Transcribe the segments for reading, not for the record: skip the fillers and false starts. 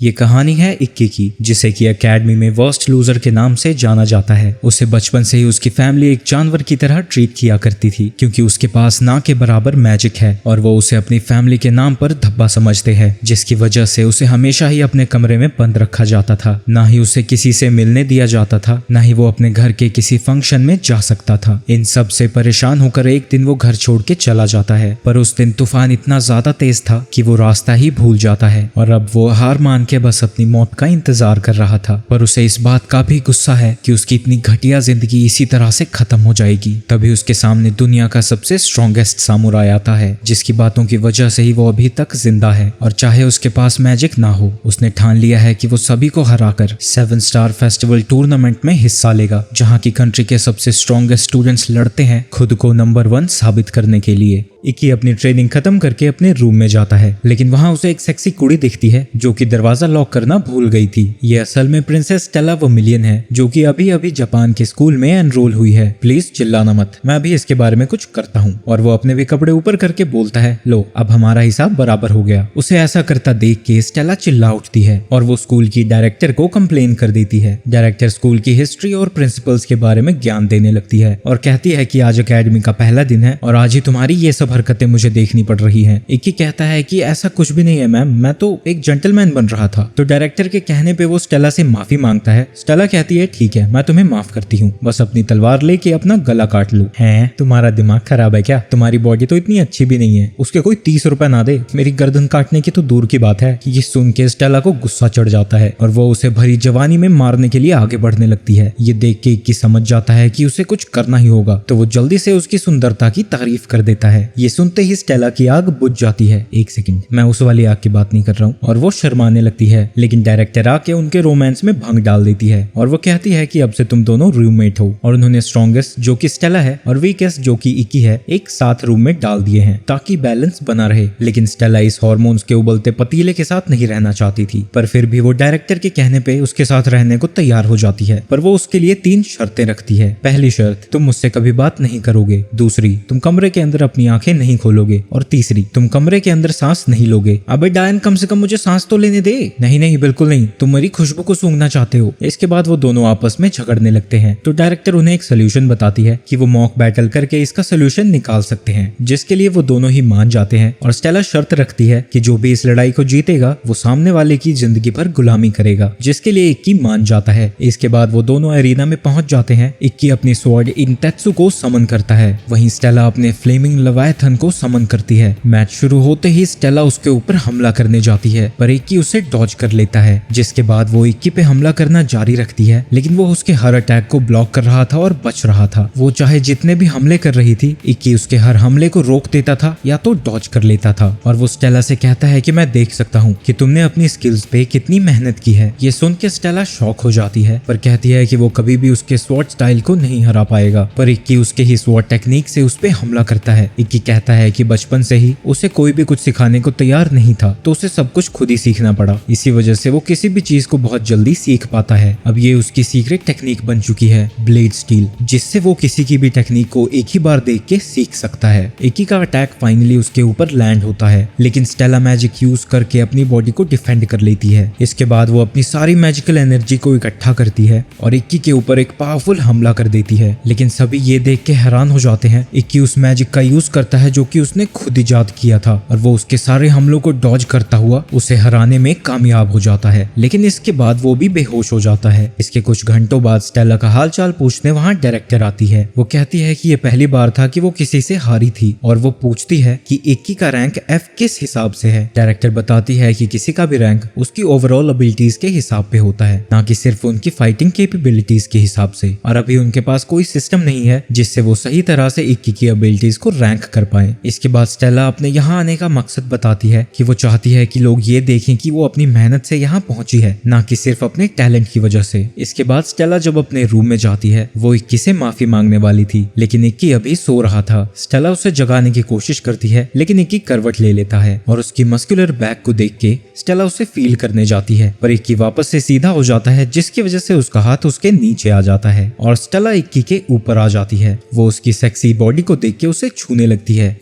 ये कहानी है इक्की की, जिसे कि एकेडमी में वर्स्ट लूजर के नाम से जाना जाता है। उसे बचपन से ही उसकी फैमिली एक जानवर की तरह ट्रीट किया करती थी, क्योंकि उसके पास ना के बराबर मैजिक है और वो उसे अपनी फैमिली के नाम पर धब्बा समझते हैं, जिसकी वजह से उसे हमेशा ही अपने कमरे में बंद रखा जाता था। ना ही उसे किसी से मिलने दिया जाता था, ना ही वो अपने घर के किसी फंक्शन में जा सकता था। इन सब से परेशान होकर एक दिन वो घर छोड़ के चला जाता है, पर उस दिन तूफान इतना ज्यादा तेज था कि वो रास्ता ही भूल जाता है और अब वो हार मान के बस अपनी मौत का इंतजार कर रहा था। पर उसे इस बात का भी गुस्सा है कि उसकी इतनी घटिया जिंदगी इसी तरह से खत्म हो जाएगी। तभी उसके सामने दुनिया का सबसे स्ट्रॉन्गेस्ट सामुराई आता है, जिसकी बातों की वजह से ही वो अभी तक जिंदा है। और चाहे उसके पास मैजिक ना हो, उसने ठान लिया है कि वो सभी को हराकर 7 स्टार फेस्टिवल टूर्नामेंट में हिस्सा लेगा, जहाँ की कंट्री के सबसे स्ट्रॉन्गेस्ट स्टूडेंट्स लड़ते हैं खुद को नंबर 1 साबित करने के लिए। इक्की अपनी ट्रेनिंग खत्म करके अपने रूम में जाता है, लेकिन वहां उसे एक सेक्सी कुड़ी दिखती है जो कि दरवाजा लॉक करना भूल गई थी। ये असल में प्रिंसेस स्टेला वर्मिलियन है, जो कि अभी अभी जापान के स्कूल में एनरोल हुई है। प्लीज चिल्लाना मत, मैं अभी इसके बारे में कुछ करता हूँ। और वो अपने भी कपड़े ऊपर करके बोलता है, लो अब हमारा हिसाब बराबर हो गया। उसे ऐसा करता देख के स्टेला चिल्ला उठती है और वो स्कूल की डायरेक्टर को कंप्लेन कर देती है। डायरेक्टर स्कूल की हिस्ट्री और प्रिंसिपल्स के बारे में ज्ञान देने लगती है और कहती है कि आज अकेडमी का पहला दिन है और आज ही तुम्हारी ये सब हरकतें मुझे देखनी पड़ रही हैं। इक्की कहता है कि ऐसा कुछ भी नहीं है मैम, मैं तो एक जेंटलमैन बन रहा था। तो डायरेक्टर के कहने पे वो स्टेला से माफी मांगता है। स्टेला कहती है, ठीक है मैं तुम्हें माफ करती हूँ, बस अपनी तलवार लेके अपना गला काट लूं। हैं, तुम्हारा दिमाग खराब है क्या? तुम्हारी बॉडी तो इतनी अच्छी भी नहीं है, उसके कोई 30 रुपए ना दे, मेरी गर्दन काटने की तो दूर की बात है। ये सुन के स्टेला को गुस्सा चढ़ जाता है और वो उसे भरी जवानी में मारने के लिए आगे बढ़ने लगती है। ये देख के इक्की समझ जाता है कि उसे कुछ करना ही होगा, तो वो जल्दी से उसकी सुंदरता की तारीफ कर देता है। ये सुनते ही स्टेला की आग बुझ जाती है। एक सेकंड, मैं उस वाली आग की बात नहीं कर रहा हूँ। और वो शर्माने लगती है, लेकिन डायरेक्टर आके उनके रोमांस में भंग डाल देती है और वो कहती है कि अब से तुम दोनों रूममेट हो। और उन्होंने स्ट्रॉन्गेस्ट जो कि स्टेला है और वीकेस्ट जो कि इक्की है एक साथ रूम में डाल दिए हैं ताकि बैलेंस बना रहे। लेकिन स्टेला इस हार्मोन्स के उबलते पतीले के साथ नहीं रहना चाहती थी, पर फिर भी वो डायरेक्टर के कहने पे उसके साथ रहने को तैयार हो जाती है। पर वो उसके लिए 3 शर्तें रखती है। पहली शर्त, तुम मुझसे कभी बात नहीं करोगे। दूसरी, तुम कमरे के अंदर अपनी आंखें नहीं खोलोगे। और तीसरी, तुम कमरे के अंदर सांस नहीं लोगे। अबे डायन, कम से कम मुझे सांस तो लेने दे। नहीं नहीं, बिल्कुल नहीं, तुम मेरी खुशबू को सूंघना चाहते हो। इसके बाद वो दोनों आपस में झगड़ने लगते हैं। तो डायरेक्टर उन्हें एक सोल्यूशन बताती है कि वो मॉक बैटल करके इसका सोल्यूशन निकाल सकते हैं, जिसके लिए वो दोनों ही मान जाते हैं। और स्टेला शर्त रखती है कि जो भी इस लड़ाई को जीतेगा वो सामने वाले की जिंदगी भर गुलामी करेगा, जिसके लिए इक्की मान जाता है। इसके बाद वो दोनों एरिना में पहुंच जाते हैं। इक्की अपनी स्वॉर्ड इंटेत्सु को समन करता है, वहीं स्टेला अपने फ्लेमिंग लवायथन को समन करती है। मैच शुरू होते ही स्टेला उसके ऊपर हमला करने जाती है, पर इक्की उसे डॉज कर लेता है। जिसके बाद वो इक्की पे हमला करना जारी रखती है, लेकिन वो उसके हर अटैक को ब्लॉक कर रहा था और बच रहा था। वो चाहे जितने भी हमले कर रही थी, इक्की उसके हर हमले को रोक देता था या तो डॉज कर लेता था। और वो स्टेला से कहता है कि मैं देख सकता हूँ कि तुमने अपनी स्किल्स पे कितनी मेहनत की है। ये सुन के स्टेला शॉक हो जाती है, पर कहती है कि वो कभी भी उसके स्वॉर्ड स्टाइल को नहीं हरा पाएगा। पर इक्की उसके ही स्वॉर्ड टेक्निक से उस पे हमला करता है। इक्की कहता है कि बचपन से ही उसे कोई भी कुछ सिखाने को तैयार नहीं था, तो उसे सब कुछ खुद ही सीखना पड़ा। इसी वजह से वो किसी भी चीज को बहुत जल्दी सीख पाता है। अब ये उसकी सीक्रेट टेक्निक बन चुकी है, ब्लेड स्टील, जिससे वो किसी की भी टेक्निक को एक ही बार देख के सीख सकता है। इक्की का अटैक फाइनली उसके ऊपर लैंड होता है, लेकिन स्टेला मैजिक यूज करके अपनी बॉडी को डिफेंड कर लेती है। इसके बाद वो अपनी सारी मैजिकल एनर्जी को इकट्ठा करती है और इक्की के ऊपर एक पावरफुल हमला कर देती है। लेकिन सभी ये देख के हैरान हो जाते हैं। इक्की उस मैजिक का यूज करता है जो कि उसने खुद इजाद किया था और वो उसके सारे हमलों को डॉज करता हुआ उसे हराने में कामयाब हो जाता है। लेकिन इसके बाद वो भी बेहोश हो जाता है। इसके कुछ घंटों बाद स्टेला का हालचाल पूछने वहाँ डायरेक्टर आती है। वो कहती है कि ये पहली बार था कि वो किसी से हारी थी और वो पूछती है कि इक्की का रैंक F किस हिसाब से है। डायरेक्टर बताती है कि किसी का भी रैंक उसकी ओवरऑल एबिलिटीज के हिसाब पे होता है, ना कि सिर्फ उनकी फाइटिंग कैपेबिलिटीज के हिसाब से। और अभी उनके पास कोई सिस्टम नहीं है जिससे वो सही तरह से इक्की की एबिलिटीज को रैंक कर पाए। इसके बाद स्टेला अपने यहाँ आने का मकसद बताती है कि वो चाहती है कि लोग ये देखें कि वो अपनी मेहनत से यहाँ पहुंची है, ना कि सिर्फ अपने टैलेंट की वजह से। इसके बाद स्टेला जब अपने रूम में जाती है, वो इक्की से माफी मांगने वाली थी, लेकिन इक्की अभी सो रहा था। स्टेला उसे जगाने की कोशिश करती है, लेकिन इक्की करवट ले लेता है और उसकी मस्कुलर बैक को देख के स्टेला उसे फील करने जाती है, पर इक्की वापस से सीधा हो जाता है, जिसकी वजह से उसका हाथ उसके नीचे आ जाता है और स्टेला इक्की के ऊपर आ जाती है। वो उसकी सेक्सी बॉडी को देख के उसे छूने लगती है।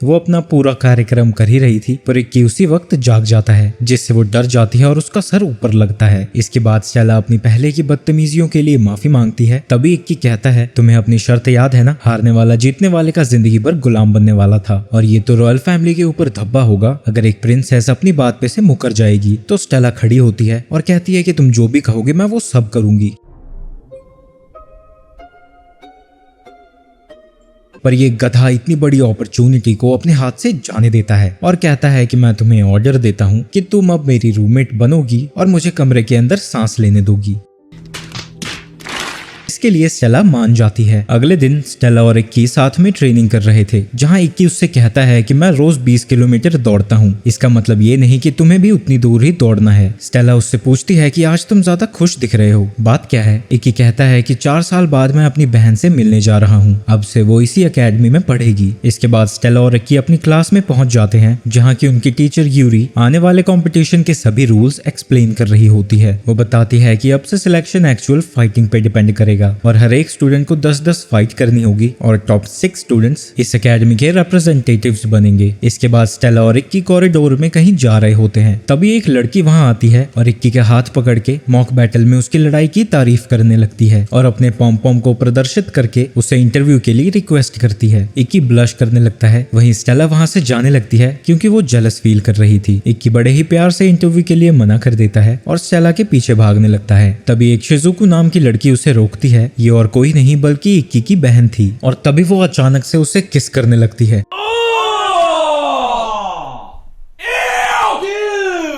वो अपना पूरा कार्यक्रम कर ही रही थी, पर इक्की उसी वक्त जाग जाता है, जिससे वो डर जाती है और उसका सर ऊपर लगता है। इसके बाद स्टेला अपनी पहले की बदतमीजियों के लिए माफी मांगती है। तभी इक्की कहता है, तुम्हें अपनी शर्त याद है ना, हारने वाला जीतने वाले का जिंदगी भर गुलाम बनने वाला था, और ये तो रॉयल फैमिली के ऊपर धब्बा होगा अगर एक प्रिंसेस अपनी बात पे से मुकर जाएगी। तो स्टेला खड़ी होती है और कहती है कि तुम जो भी कहोगे मैं वो सब करूंगी। पर ये गधा इतनी बड़ी अपॉर्चुनिटी को अपने हाथ से जाने देता है और कहता है कि मैं तुम्हें ऑर्डर देता हूँ कि तुम अब मेरी रूममेट बनोगी और मुझे कमरे के अंदर सांस लेने दोगी। इसके लिए स्टेला मान जाती है। अगले दिन स्टेला और इक्की साथ में ट्रेनिंग कर रहे थे, जहां इक्की उससे कहता है कि मैं रोज 20 किलोमीटर दौड़ता हूं। इसका मतलब ये नहीं कि तुम्हें भी उतनी दूर ही दौड़ना है। स्टेला उससे पूछती है कि आज तुम ज्यादा खुश दिख रहे हो, बात क्या है। इक्की कहता है कि 4 साल बाद मैं अपनी बहन से मिलने जा रहा हूँ, अब से वो इसी एकेडमी में पढ़ेगी। इसके बाद स्टेला और इक्की अपनी क्लास में पहुंच जाते हैं, जहाँ की उनकी टीचर यूरी आने वाले कॉम्पिटिशन के सभी रूल्स एक्सप्लेन कर रही होती है। वो बताती है कि अब से सिलेक्शन एक्चुअल फाइटिंग पे डिपेंड करेगा और हर एक स्टूडेंट को 10-10 फाइट करनी होगी और टॉप 6 स्टूडेंट्स इस एकेडमी के रिप्रेजेंटेटिव्स बनेंगे। इसके बाद स्टेला और इक्की कॉरिडोर में कहीं जा रहे होते हैं, तभी एक लड़की वहां आती है और इक्की के हाथ पकड़ के मॉक बैटल में उसकी लड़ाई की तारीफ करने लगती है और अपने पॉम पॉम को प्रदर्शित करके उसे इंटरव्यू के लिए रिक्वेस्ट करती है। इक्की ब्लश करने लगता है। वहीं स्टेला वहां से जाने लगती है क्योंकि वो जेलस फील कर रही थी। इक्की बड़े ही प्यार से इंटरव्यू के लिए मना कर देता है और स्टेला के पीछे भागने लगता है। तभी एक शिजुको नाम की लड़की उसे रोकती है। ये और कोई नहीं बल्कि इक्की की बहन थी और तभी वो अचानक से उसे किस करने लगती है,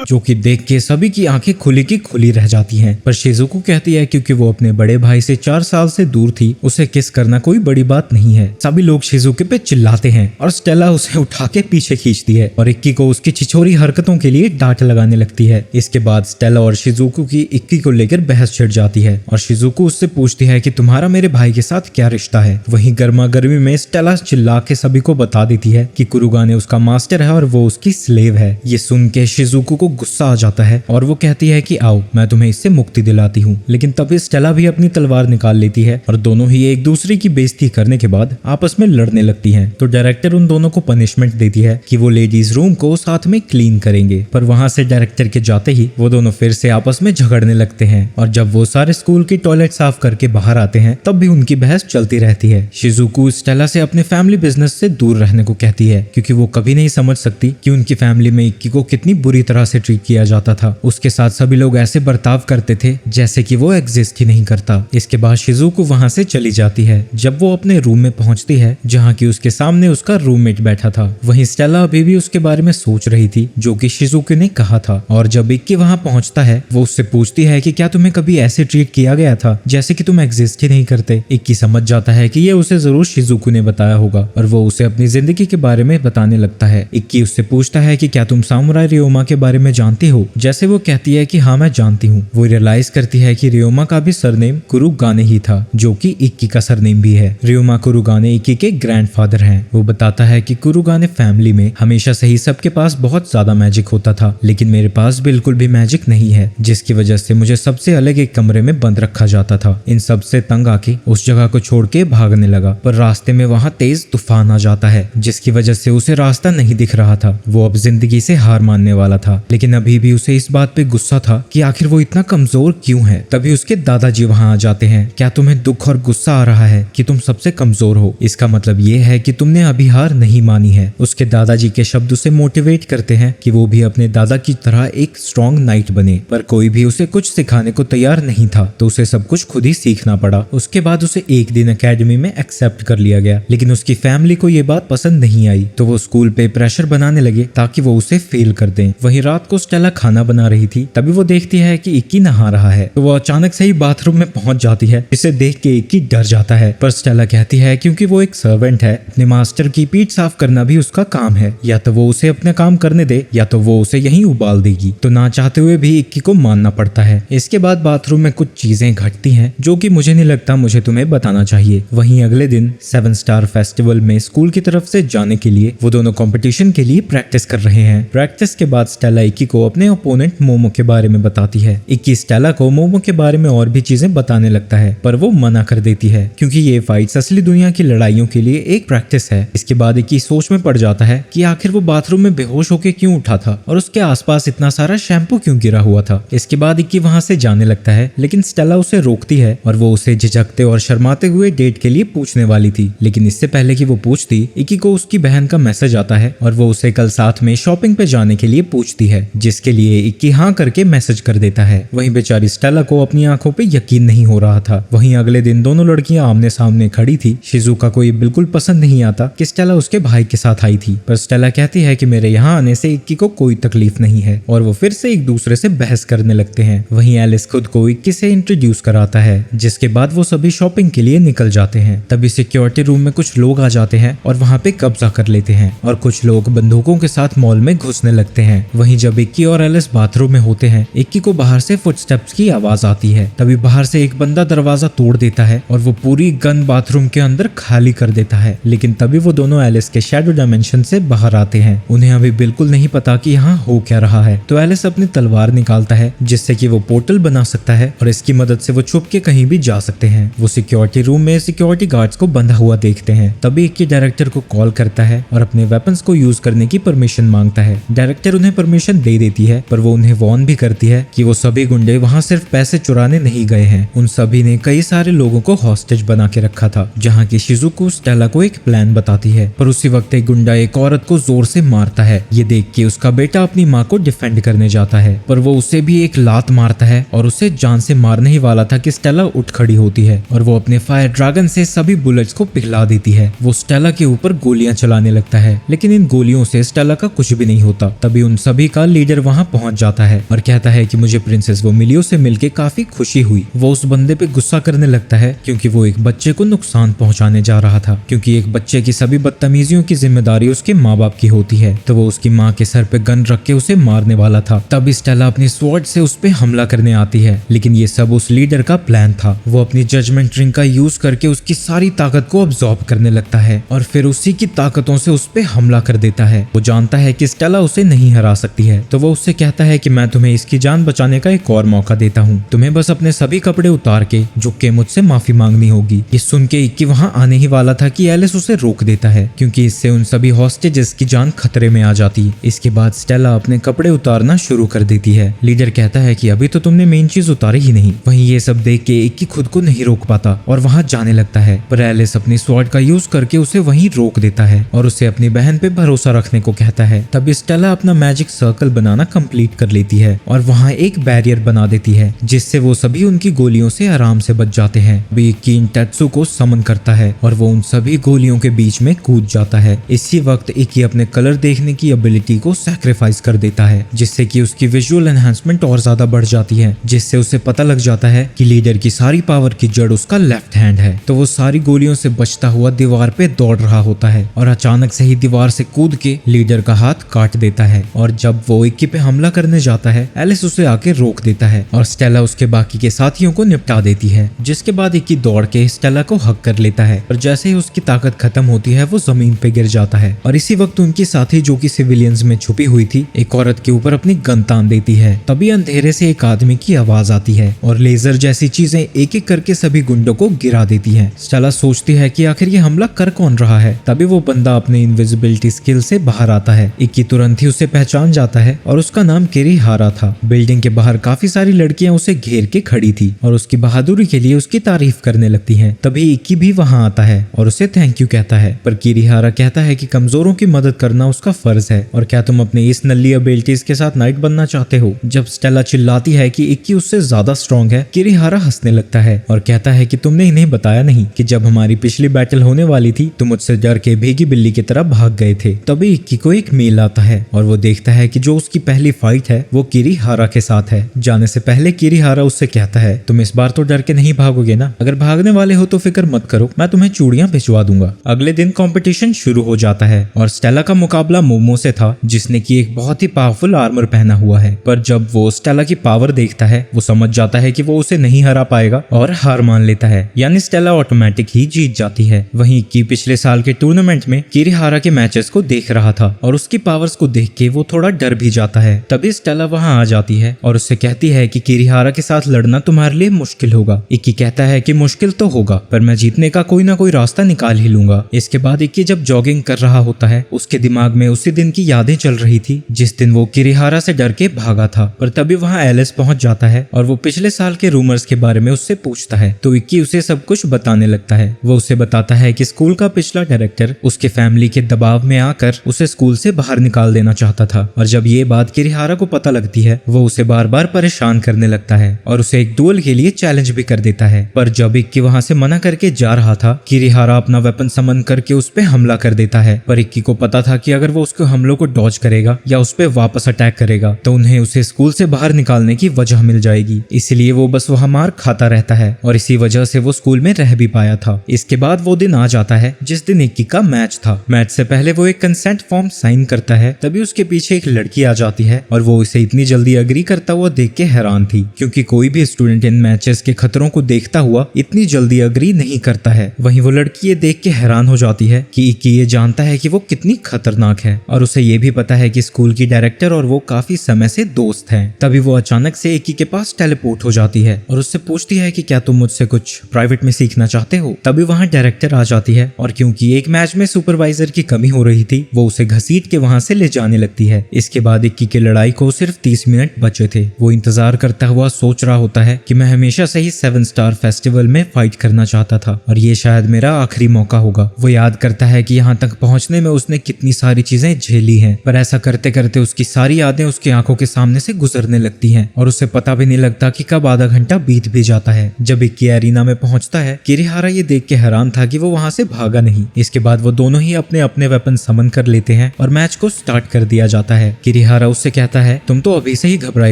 जो कि देख के सभी की आंखें खुली की खुली रह जाती हैं। पर शिजुको कहती है क्योंकि वो अपने बड़े भाई से 4 साल से दूर थी, उसे किस करना कोई बड़ी बात नहीं है। सभी लोग शिजुको पे चिल्लाते हैं और स्टेला उसे उठा के पीछे खींचती है और इक्की को उसकी छिछोरी हरकतों के लिए डांट लगाने लगती है। इसके बाद स्टेला और शिजुको की इक्की को लेकर बहस छिड़ जाती है और शिजुको उससे पूछती है कि तुम्हारा मेरे भाई के साथ क्या रिश्ता है। वहीं गर्मा गर्मी में स्टेला चिल्ला के सभी को बता देती है कि कुरुगाने उसका मास्टर है और वो उसकी स्लेव है। ये सुन के शिजुको को गुस्सा आ जाता है और वो कहती है कि आओ मैं तुम्हें इससे मुक्ति दिलाती हूँ। लेकिन तभी स्टेला भी अपनी तलवार निकाल लेती है और दोनों ही एक दूसरे की बेइज्जती करने के बाद आपस में लड़ने लगती हैं। तो डायरेक्टर उन दोनों को पनिशमेंट देती है कि वो लेडीज रूम को साथ में क्लीन करेंगे। पर वहां से डायरेक्टर के जाते ही वो दोनों फिर से आपस में झगड़ने लगते हैं और जब वो सारे स्कूल की टॉयलेट साफ करके बाहर आते हैं तब भी उनकी बहस चलती रहती है। शिजुको स्टेला से अपने फैमिली बिजनेस से दूर रहने को कहती है क्योंकि वो कभी नहीं समझ सकती कि उनकी फैमिली में इक्की को कितनी बुरी तरह से ट्रीट किया जाता था। उसके साथ सभी लोग ऐसे बर्ताव करते थे जैसे कि वो एग्जिस्ट ही नहीं करता। इसके बाद शिजुको वहां से चली जाती है। जब वो अपने रूम में पहुंचती है जहां की उसके सामने उसका रूममेट बैठा था, वहीं स्टेला अभी भी उसके बारे में सोच रही थी जो कि शिजुको ने कहा था। और जब इक्की वहां पहुंचता है वो उससे पूछती है कि क्या तुम्हें कभी ऐसे ट्रीट किया गया था जैसे कि तुम एग्जिस्ट ही नहीं करते। इक्की समझ जाता है कि ये उसे जरूर शिजुको ने बताया होगा और वो उसे अपनी जिंदगी के बारे में बताने लगता है। इक्की उससे पूछता है कि क्या तुम सामुराई रियोमा के बारे में जानती हो। जैसे वो कहती है कि हाँ मैं जानती हूँ, वो रियलाइज करती है कि रियोमा का भी सरनेम कुरुगाने ही था जो कि इक्की का सरनेम भी है। रियोमा कुरुगाने इक्की के ग्रैंडफादर हैं। वो बताता है कि कुरुगाने फैमिली में हमेशा से ही सबके पास बहुत ज्यादा मैजिक होता था, लेकिन मेरे पास बिल्कुल भी मैजिक नहीं है, जिसकी वजह से मुझे सबसे अलग एक कमरे में बंद रखा जाता था। इन सब से तंग आके उस जगह को छोड़ के भागने लगा, पर रास्ते में वहाँ तेज तूफान आ जाता है जिसकी वजह से उसे रास्ता नहीं दिख रहा था। वो अब जिंदगी से हार मानने वाला था, लेकिन अभी भी उसे इस बात पे गुस्सा था कि आखिर वो इतना कमजोर क्यों है। तभी उसके दादाजी वहां आ जाते हैं। क्या तुम्हें दुख और गुस्सा आ रहा है कि तुम सबसे कमजोर हो? इसका मतलब ये है कि तुमने अभी हार नहीं मानी है। उसके दादाजी के शब्द उसे मोटिवेट करते हैं कि वो भी अपने दादा की तरह एक स्ट्रॉन्ग नाइट बने, पर कोई भी उसे कुछ सिखाने को तैयार नहीं था, तो उसे सब कुछ खुद ही सीखना पड़ा। उसके बाद उसे एक दिन एकेडमी में एक्सेप्ट कर लिया गया, लेकिन उसकी फैमिली को ये बात पसंद नहीं आई, तो वो स्कूल पे प्रेशर बनाने लगे ताकि वो उसे फेल कर दें। वहीं रात को स्टेला खाना बना रही थी, तभी वो देखती है कि इक्की नहा रहा है, तो वो अचानक से ही बाथरूम में पहुंच जाती है। इसे देख के इक्की डर जाता है, पर स्टेला कहती है क्योंकि वो एक सर्वेंट है, अपने मास्टर की पीठ साफ करना भी उसका काम है, या तो वो उसे अपना काम करने दे या तो वो उसे यहीं उबाल देगी। तो ना चाहते हुए भी इक्की को मानना पड़ता है। इसके बाद बाथरूम में कुछ चीजें घटती हैं जो कि मुझे नहीं लगता मुझे तुम्हें बताना चाहिए। वहीं अगले दिन 7 स्टार फेस्टिवल में स्कूल की तरफ से जाने के लिए वो दोनों कंपटीशन के लिए प्रैक्टिस कर रहे हैं। प्रैक्टिस के बाद स्टेला इक्की इक्की को अपने ओपोनेंट मोमो के बारे में बताती है। इक्की स्टेला को मोमो के बारे में और भी चीजें बताने लगता है, पर वो मना कर देती है क्योंकि ये फाइट्स असली दुनिया की लड़ाइयों के लिए एक प्रैक्टिस है। इसके बाद इक्की सोच में पड़ जाता है कि आखिर वो बाथरूम में बेहोश होकर क्यों उठा था और उसके आसपास इतना सारा शैम्पू क्यों गिरा हुआ था। इसके बाद इक्की वहां से जाने लगता है, लेकिन स्टेला उसे रोकती है और वो उसे झिझकते और शर्माते हुए डेट के लिए पूछने वाली थी। लेकिन इससे पहले कि वो पूछती, इक्की को उसकी बहन का मैसेज आता है और वो उसे कल साथ में शॉपिंग पे जाने के लिए पूछती है, जिसके लिए इक्की हाँ करके मैसेज कर देता है। वहीं बेचारी स्टेला को अपनी आंखों पे यकीन नहीं हो रहा था। वहीं अगले दिन दोनों लड़कियां आमने सामने खड़ी थी। शिजुका को ये बिल्कुल पसंद नहीं आता कि स्टेला उसके भाई के साथ आई थी, पर स्टेला कहती है कि मेरे यहाँ आने से इक्की को कोई तकलीफ नहीं है और वो फिर से एक दूसरे से बहस करने लगते हैं। वहीं एलिस खुद को इक्की से इंट्रोड्यूस कराता है, जिसके बाद वो सभी शॉपिंग के लिए निकल जाते हैं। तभी सिक्योरिटी रूम में कुछ लोग आ जाते हैं और वहाँ पे कब्जा कर लेते हैं और कुछ लोग बंदूकों के साथ मॉल में घुसने लगते हैं। वहीं जब इक्की और एलिस बाथरूम में होते हैं, इक्की को बाहर से फुटस्टेप्स की आवाज आती है। तभी बाहर से एक बंदा दरवाजा तोड़ देता है और वो पूरी गन बाथरूम के अंदर खाली कर देता है। लेकिन तभी वो दोनों एलिस के शैडो डायमेंशन से बाहर आते हैं। उन्हें अभी बिल्कुल नहीं पता कि यहाँ हो क्या रहा है। तो एलिस अपनी तलवार निकालता है जिससे कि वो पोर्टल बना सकता है और इसकी मदद से वो छुप के कहीं भी जा सकते हैं। वो सिक्योरिटी रूम में सिक्योरिटी गार्ड्स को बंधा हुआ देखते हैं। तभी इक्की डायरेक्टर को कॉल करता है और अपने वेपन्स को यूज करने की परमिशन मांगता है। डायरेक्टर उन्हें परमिशन दे देती है, पर वो उन्हें वार्न भी करती है कि वो सभी गुंडे वहाँ सिर्फ पैसे चुराने नहीं गए हैं। उन सभी ने कई सारे लोगों को हॉस्टेज बना के रखा था। जहाँ की शिजुको स्टेला को एक प्लान बताती है, पर उसी वक्त एक गुंडा एक औरत को जोर से मारता है। ये देख के उसका बेटा अपनी माँ को डिफेंड करने जाता है, पर वो उसे भी एक लात मारता है और उसे जान से मारने ही वाला था कि स्टेला उठ खड़ी होती है और वो अपने फायर ड्रैगन से सभी बुलेट्स को पिघला देती है। वो स्टेला के ऊपर गोलियां चलाने लगता है, लेकिन इन गोलियों से स्टेला का कुछ भी नहीं होता। तभी उन सभी का लीडर वहां पहुंच जाता है और कहता है कि मुझे प्रिंसेस वोमिलियो से मिलके काफी खुशी हुई। वो उस बंदे पे गुस्सा करने लगता है क्योंकि वो एक बच्चे को नुकसान पहुंचाने जा रहा था, क्योंकि एक बच्चे की सभी बदतमीजियों की जिम्मेदारी उसके माँ बाप की होती है। तो वो उसकी माँ के सर पे गन रख के उसे मारने वाला था। तभी स्टेला अपनी स्वॉर्ड से उस पे हमला करने आती है, लेकिन ये सब उस लीडर का प्लान था। वो अपनी जजमेंट रिंग का यूज करके उसकी सारी ताकत को अब्सॉर्ब करने लगता है और फिर उसी की ताकतों से उस पे हमला कर देता है। वो जानता है कि स्टेला उसे नहीं हरा सकती है, तो वो उससे कहता है कि मैं तुम्हें इसकी जान बचाने का एक और मौका देता हूँ। तुम्हें बस अपने सभी कपड़े उतार के झुक के मुझसे माफी मांगनी होगी। ये सुन के इक्की वहाँ आने ही वाला था कि एलिस उसे रोक देता है, क्योंकि इससे उन सभी हॉस्टेजेस की जान खतरे में आ जाती। इसके बाद स्टेला अपने कपड़े उतारना शुरू कर देती है। लीडर कहता है कि अभी तो तुमने मेन चीज उतारी ही नहीं। वहीं ये सब देख के इक्की खुद को नहीं रोक पाता और वहाँ जाने लगता है, पर एलिस अपनी स्वॉर्ड का यूज करके उसे वहीं रोक देता है और उसे अपनी बहन पे भरोसा रखने को कहता है। तब स्टेला अपना मैजिक सर्कल बनाना कंप्लीट कर लेती है और वहाँ एक बैरियर बना देती है, जिससे वो सभी उनकी गोलियों से आराम से बच जाते हैं। अभी इक्की टेत्सु को समन करता है और वो उन सभी गोलियों के बीच में कूद जाता है। इसी वक्त इक्की अपने कलर देखने की एबिलिटी को सैक्रिफाइस कर देता है, जिससे कि उसकी विजुअल एनहांसमेंट और ज्यादा बढ़ जाती है, जिससे उसे पता लग जाता है कि लीडर की सारी पावर की जड़ उसका लेफ्ट हैंड है। तो वो सारी गोलियों से बचता हुआ दीवार पे दौड़ रहा होता है और अचानक से ही दीवार से कूद के लीडर का हाथ काट देता है। और जब वो इक्की पे हमला करने जाता है, एलिस उसे आके रोक देता है और स्टेला उसके बाकी के साथियों को निपटा देती है। जिसके बाद इक्की दौड़ के स्टेला को हक कर लेता है और जैसे ही उसकी ताकत खत्म होती है, वो जमीन पे गिर जाता है। और इसी वक्त उनकी साथी जो कि सिविलियंस में छुपी हुई थी, एक औरत के ऊपर अपनी गन तान देती है। तभी अंधेरे से एक आदमी की आवाज आती है और लेजर जैसी चीजें एक एक करके सभी गुंडों को गिरा देती है। स्टेला सोचती है कि आखिर ये हमला कर कौन रहा है। तभी वो बंदा अपने इनविजिबिलिटी स्किल से बाहर आता है। इक्की तुरंत ही उसे पहचान जाता है और उसका नाम किरीहारा था। बिल्डिंग के बाहर काफी सारी लड़कियां उसे घेर के खड़ी थी और उसकी बहादुरी के लिए उसकी तारीफ करने लगती हैं। तभी इक्की भी वहां आता है और उसे थैंक यू कहता है, पर किरीहारा कहता है कि कमजोरों की मदद करना उसका फर्ज है और क्या तुम अपने इस नल्ली एबिलिटीज के साथ नाइट बनना चाहते हो। जब स्टेला चिल्लाती है कि इक्की उससे ज्यादा स्ट्रॉन्ग है, किरीहारा हंसने लगता है और कहता है कि तुमने इन्हें बताया नहीं कि जब हमारी पिछली बैटल होने वाली थी तुम मुझसे डर के भीगी बिल्ली की तरह भाग गए थे। तभी इक्की को एक मेल आता है और वो देखता है कि जो उसकी पहली फाइट है वो किरीहारा के साथ है। जाने से पहले किरीहारा उससे कहता है, तुम इस बार तो डर के नहीं भागोगे ना? अगर भागने वाले हो तो फिक्र मत करो, मैं तुम्हें चूड़ियां भिजवा दूंगा। अगले दिन कंपटीशन शुरू हो जाता है और स्टेला का मुकाबला मोमो से था, जिसने की एक बहुत ही पावरफुल आर्मर पहना हुआ है। पर जब वो स्टेला की पावर देखता है, वो समझ जाता है कि वो उसे नहीं हरा पाएगा और हार मान लेता है, यानी स्टेला ऑटोमेटिक ही जीत जाती है। वहीं की पिछले साल के टूर्नामेंट में किरीहारा के मैचेस को देख रहा था और उसकी पावर्स को देख के वो थोड़ा डर भी जाता है। तभी स्टेला वहाँ आ जाती है और उससे कहती है कि किरिहारा के साथ लड़ना तुम्हारे लिए मुश्किल होगा। इक्की कहता है कि मुश्किल तो होगा पर मैं जीतने का कोई ना कोई रास्ता निकाल ही लूंगा। इसके बाद इक्की जब जॉगिंग कर रहा होता है उसके दिमाग में उसी दिन की यादें चल रही थी जिस दिन वो किरिहारा से डर के भागा था। पर तभी वहाँ एलिस पहुंच जाता है और वो पिछले साल के रूमर्स के बारे में उससे पूछता है तो इक्की उसे सब कुछ बताने लगता है। वो उसे बताता है कि स्कूल का पिछला डायरेक्टर उसके फैमिली के दबाव में आकर उसे स्कूल से बाहर निकाल देना चाहता था और जब ये बात किरिहारा को पता लगती है वो उसे बार बार परेशान करने लगता है और उसे एक डुएल के लिए चैलेंज भी कर देता है। पर जब इक्की वहाँ से मना करके जा रहा था किरिहारा अपना वेपन समन करके उस पे हमला कर देता है। पर इक्की को पता था कि अगर वो उसके हमलों को डॉज करेगा या उस पे वापस अटैक करेगा तो उन्हें उसे स्कूल से बाहर निकालने की वजह मिल जाएगी, इसलिए वो बस वहाँ मार खाता रहता है और इसी वजह से वो स्कूल में रह भी पाया था। इसके बाद वो दिन आ जाता है जिस दिन इक्की का मैच था। मैच से पहले वो एक कंसेंट फॉर्म साइन करता है तभी उसके पीछे एक लड़की आ जाती है और वो इसे इतनी जल्दी अग्री करता हुआ देख के हैरान थी क्योंकि कोई भी स्टूडेंट इन मैचेस के खतरों को देखता हुआ इतनी जल्दी अग्री नहीं करता है। वहीं वो लड़की ये देख के हैरान हो जाती है कि इक्की ये जानता है कि वो कितनी खतरनाक है और उसे ये भी पता है कि स्कूल की डायरेक्टर और वो काफी समय से दोस्त हैं। तभी वो अचानक से इक्की के पास टेलीपोर्ट हो जाती है और उससे पूछती है कि क्या तुम मुझसे कुछ प्राइवेट में सीखना चाहते हो। तभी वहाँ डायरेक्टर आ जाती है और क्योंकि एक मैच में सुपरवाइजर की कमी हो रही थी वो उसे घसीट के वहाँ से ले जाने लगती है। इसके बाद इक्की की लड़ाई को सिर्फ 30 मिनट बचे थे। वो इंतजार करता हुआ सोच रहा होता है कि मैं हमेशा से ही 7 स्टार फेस्टिवल में फाइट करना चाहता था और ये शायद मेरा आखिरी मौका होगा। वो याद करता है कि यहाँ तक पहुँचने में उसने कितनी सारी चीजें झेली हैं पर ऐसा करते करते उसकी सारी यादें उसकी आंखों के सामने से गुजरने लगती हैं और उसे पता भी नहीं लगता कि कब आधा घंटा बीत भी जाता है। जब इक्की एरिना में पहुंचता है किरिहारा ये देख के हैरान था कि वो वहां से भागा नहीं। इसके बाद वो दोनों ही अपने अपने वेपन समन कर लेते हैं और मैच को स्टार्ट कर दिया जाता है। किरिहारा उससे कहता है तुम तो अभी से ही घबराए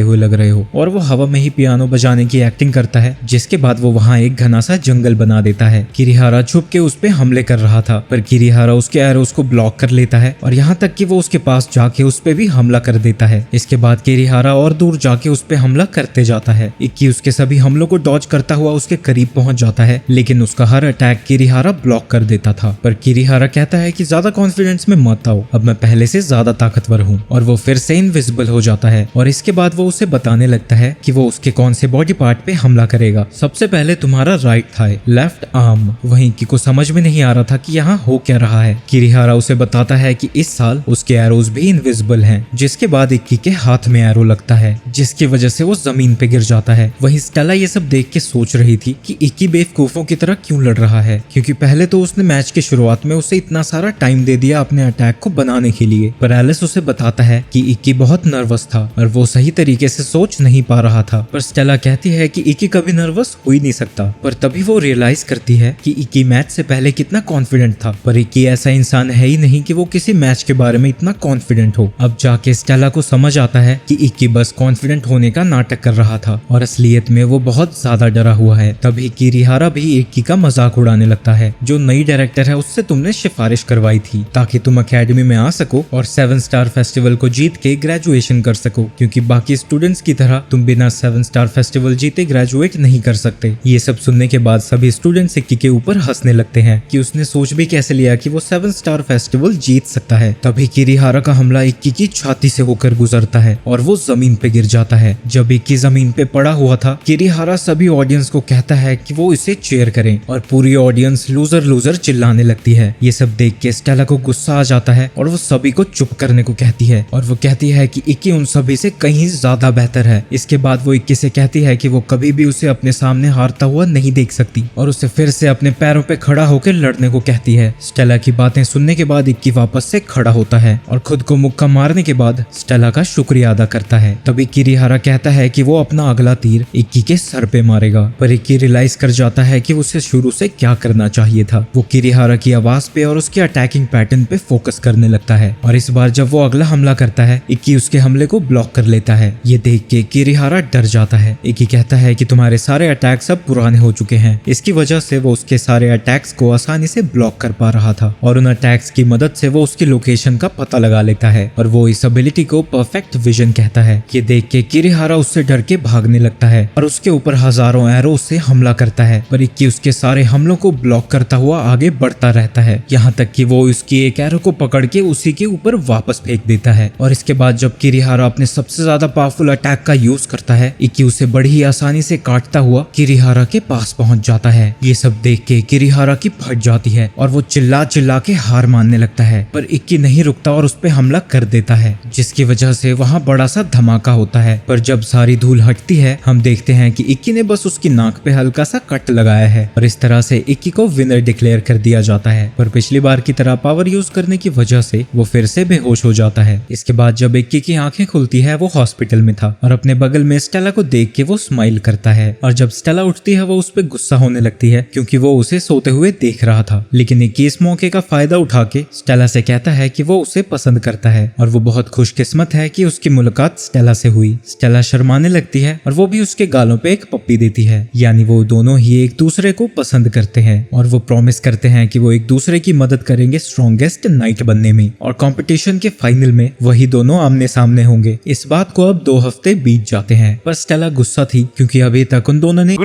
हुए लग रहे हो और वो हवा में ही पियानो बजाने की एक्टिंग करता है जिसके बाद वो वहाँ एक घना सा जंगल बना देता है। किरिहारा छुप के उस पे हमले कर रहा था पर किरिहारा उसके एरोस को ब्लॉक कर लेता है और यहाँ तक कि वो उसके पास जाके उस पे भी हमला कर देता है। इसके बाद किरिहारा और दूर जाके उस पे हमला करते जाता है। इक्की उसके सभी हमलों को डॉज करता हुआ उसके करीब पहुंच जाता है लेकिन उसका हर अटैक किरिहारा ब्लॉक कर देता था। पर किरिहारा कहता है कि ज्यादा कॉन्फिडेंस में मत आओ, अब मैं पहले से ज्यादा ताकतवर हूँ और वो फिर से इनविजिबल हो जाता है और इसके बाद वो उसे बताने लगता है कि वो उसके कौन से बॉडी पार्ट पे हमला करेगा। सबसे पहले तुम्हारा राइट थाई, लेफ्ट आर्म। वहीं इक्की को समझ में नहीं आ रहा था कि यहाँ हो क्या रहा है। किरिहारा उसे बताता है कि इस साल उसके एरोज भी इनविजिबल हैं, जिसके बाद इक्की के हाथ में एरो लगता है जिसकी वजह से वो जमीन पे गिर जाता है। वहीं स्टेला ये सब देख के सोच रही थी कि इक्की बेवकूफों की तरह क्यों लड़ रहा है क्योंकि पहले तो उसने मैच की शुरुआत में उसे इतना सारा टाइम दे दिया अपने अटैक को बनाने के लिए। पर एलिस उसे बताता है कि इक्की बहुत नर्वस था और वो सही तरीके से सोच नहीं पा रहा था। पर स्टेला कहती है कि इक्की कभी नर्वस हो ही नहीं सकता। पर तभी वो रियलाइज करती है कि इक्की मैच से पहले कितना कॉन्फिडेंट था पर इक्की ऐसा इंसान है ही नहीं कि वो किसी मैच के बारे में इतना कॉन्फिडेंट हो। अब जाके स्टेला को समझ आता है कि इक्की बस कॉन्फिडेंट होने का नाटक कर रहा था और असलियत में वो बहुत ज्यादा डरा हुआ है। तभी किरिहारा भी इक्की का मजाक उड़ाने लगता है, जो नई डायरेक्टर है उससे तुमने सिफारिश करवाई थी ताकि तुम अकेडमी में आ सको और 7 स्टार फेस्टिवल को जीत के ग्रेजुएशन कर सको क्योंकि बाकी स्टूडेंट्स की तरह तुम बिना 7 स्टार फेस्टिवल जीते ग्रेजुएट नहीं कर सकते। ये सब सुनने के बाद सभी स्टूडेंट्स इक्की के ऊपर हंसने लगते हैं कि उसने सोच भी कैसे लिया कि वो 7 स्टार फेस्टिवल जीत सकता है। तभी किरिहारा का हमला इक्की की छाती से होकर गुजरता है और वो जमीन पे गिर जाता है। जब इक्की जमीन पे पड़ा हुआ था किरिहारा सभी ऑडियंस को कहता है कि वो इसे चीयर करें और पूरी ऑडियंस लूजर लूजर चिल्लाने लगती है। ये सब देख के स्टेला को गुस्सा आ जाता है और वो सभी को चुप करने को कहती है और वो कहती है कि इक्की उन सभी से कहीं ज्यादा बेहतर है। इसके बाद वो इक्की से कहती है कि वो कभी भी उसे अपने सामने हारता हुआ नहीं देख सकती और उसे फिर से अपने पैरों पे खड़ा होकर लड़ने को कहती है। स्टेला की बातें सुनने के बाद इक्की वापस से खड़ा होता है और खुद को मुक्का मारने के बाद स्टेला का शुक्रिया अदा करता है। तभी किरिहारा कहता है कि वो अपना अगला तीर इक्की के सर पे मारेगा पर इक्की रियलाइज कर जाता है कि उसे शुरू से क्या करना चाहिए था। वो किरिहारा की आवाज पे और उसके अटैकिंग पैटर्न पे फोकस करने लगता है और इस बार जब वो अगला हमला करता है इक्की उसके हमले को ब्लॉक कर लेता है। ये देख के किरिहारा डर जाता है। इक्की कहता है कि तुम्हारे सारे अटैक्स अब पुराने हो चुके हैं। इसकी वजह से वो उसके सारे अटैक्स को आसानी से ब्लॉक कर पा रहा था और उन अटैक्स की मदद से वो उसकी लोकेशन का पता लगा लेता है और वो इस एबिलिटी को परफेक्ट विजन कहता है। ये देख के किरिहारा उससे डर के भागने लगता है और उसके ऊपर हजारों एरो से हमला करता है पर इक्की उसके सारे हमलों को ब्लॉक करता हुआ आगे बढ़ता रहता है यहाँ तक कि वो उसकी एक एरो को पकड़ के उसी के ऊपर वापस फेंक देता है और इसके इसके बाद जब किरिहारा अपने सबसे ज्यादा पावरफुल अटैक का यूज करता है, इक्की उसे बड़ी ही आसानी से काटता हुआ किरिहारा के पास पहुंच जाता है। ये सब देख के किरिहारा की फट जाती है और वो चिल्ला चिल्ला के हार मानने लगता है, पर इक्की नहीं रुकता और उस पे हमला कर देता है, जिसकी वजह से वहाँ बड़ा सा धमाका होता है। पर जब सारी धूल हटती है, हम देखते हैं कि इक्की ने बस उसकी नाक पे हल्का सा कट लगाया है और इस तरह से इक्की को विनर डिक्लेयर कर दिया जाता है। पर पिछली बार की तरह पावर यूज करने की वजह से वो फिर से बेहोश हो जाता है। इसके बाद जब इक्की की आंखें खुलती है, वो हॉस्पिटल में था और अपने बगल में स्टेला को देख के वो स्माइल करता है, और जब स्टेला उठती है वो उस पर गुस्सा होने लगती है क्योंकि वो उसे सोते हुए देख रहा था। लेकिन इक्की इस मौके का फायदा उठा के स्टेला से कहता है कि वो उसे पसंद करता है और वो बहुत खुशकिस्मत है कि उसकी मुलाकात स्टेला से हुई। स्टेला शर्माने लगती है और वो भी उसके गालों पे एक पप्पी देती है, यानी वो दोनों ही एक दूसरे को पसंद करते हैं और वो प्रॉमिस करते हैं कि वो एक दूसरे की मदद करेंगे स्ट्रॉन्गेस्ट नाइट बनने में, और कंपटीशन के फाइनल में वही दोनों आमने सामने होंगे। इस बात को अब 2 हफ्ते बीत जाते हैं, पर स्टेला गुस्सा थी क्योंकि अभी तक उन दोनों ने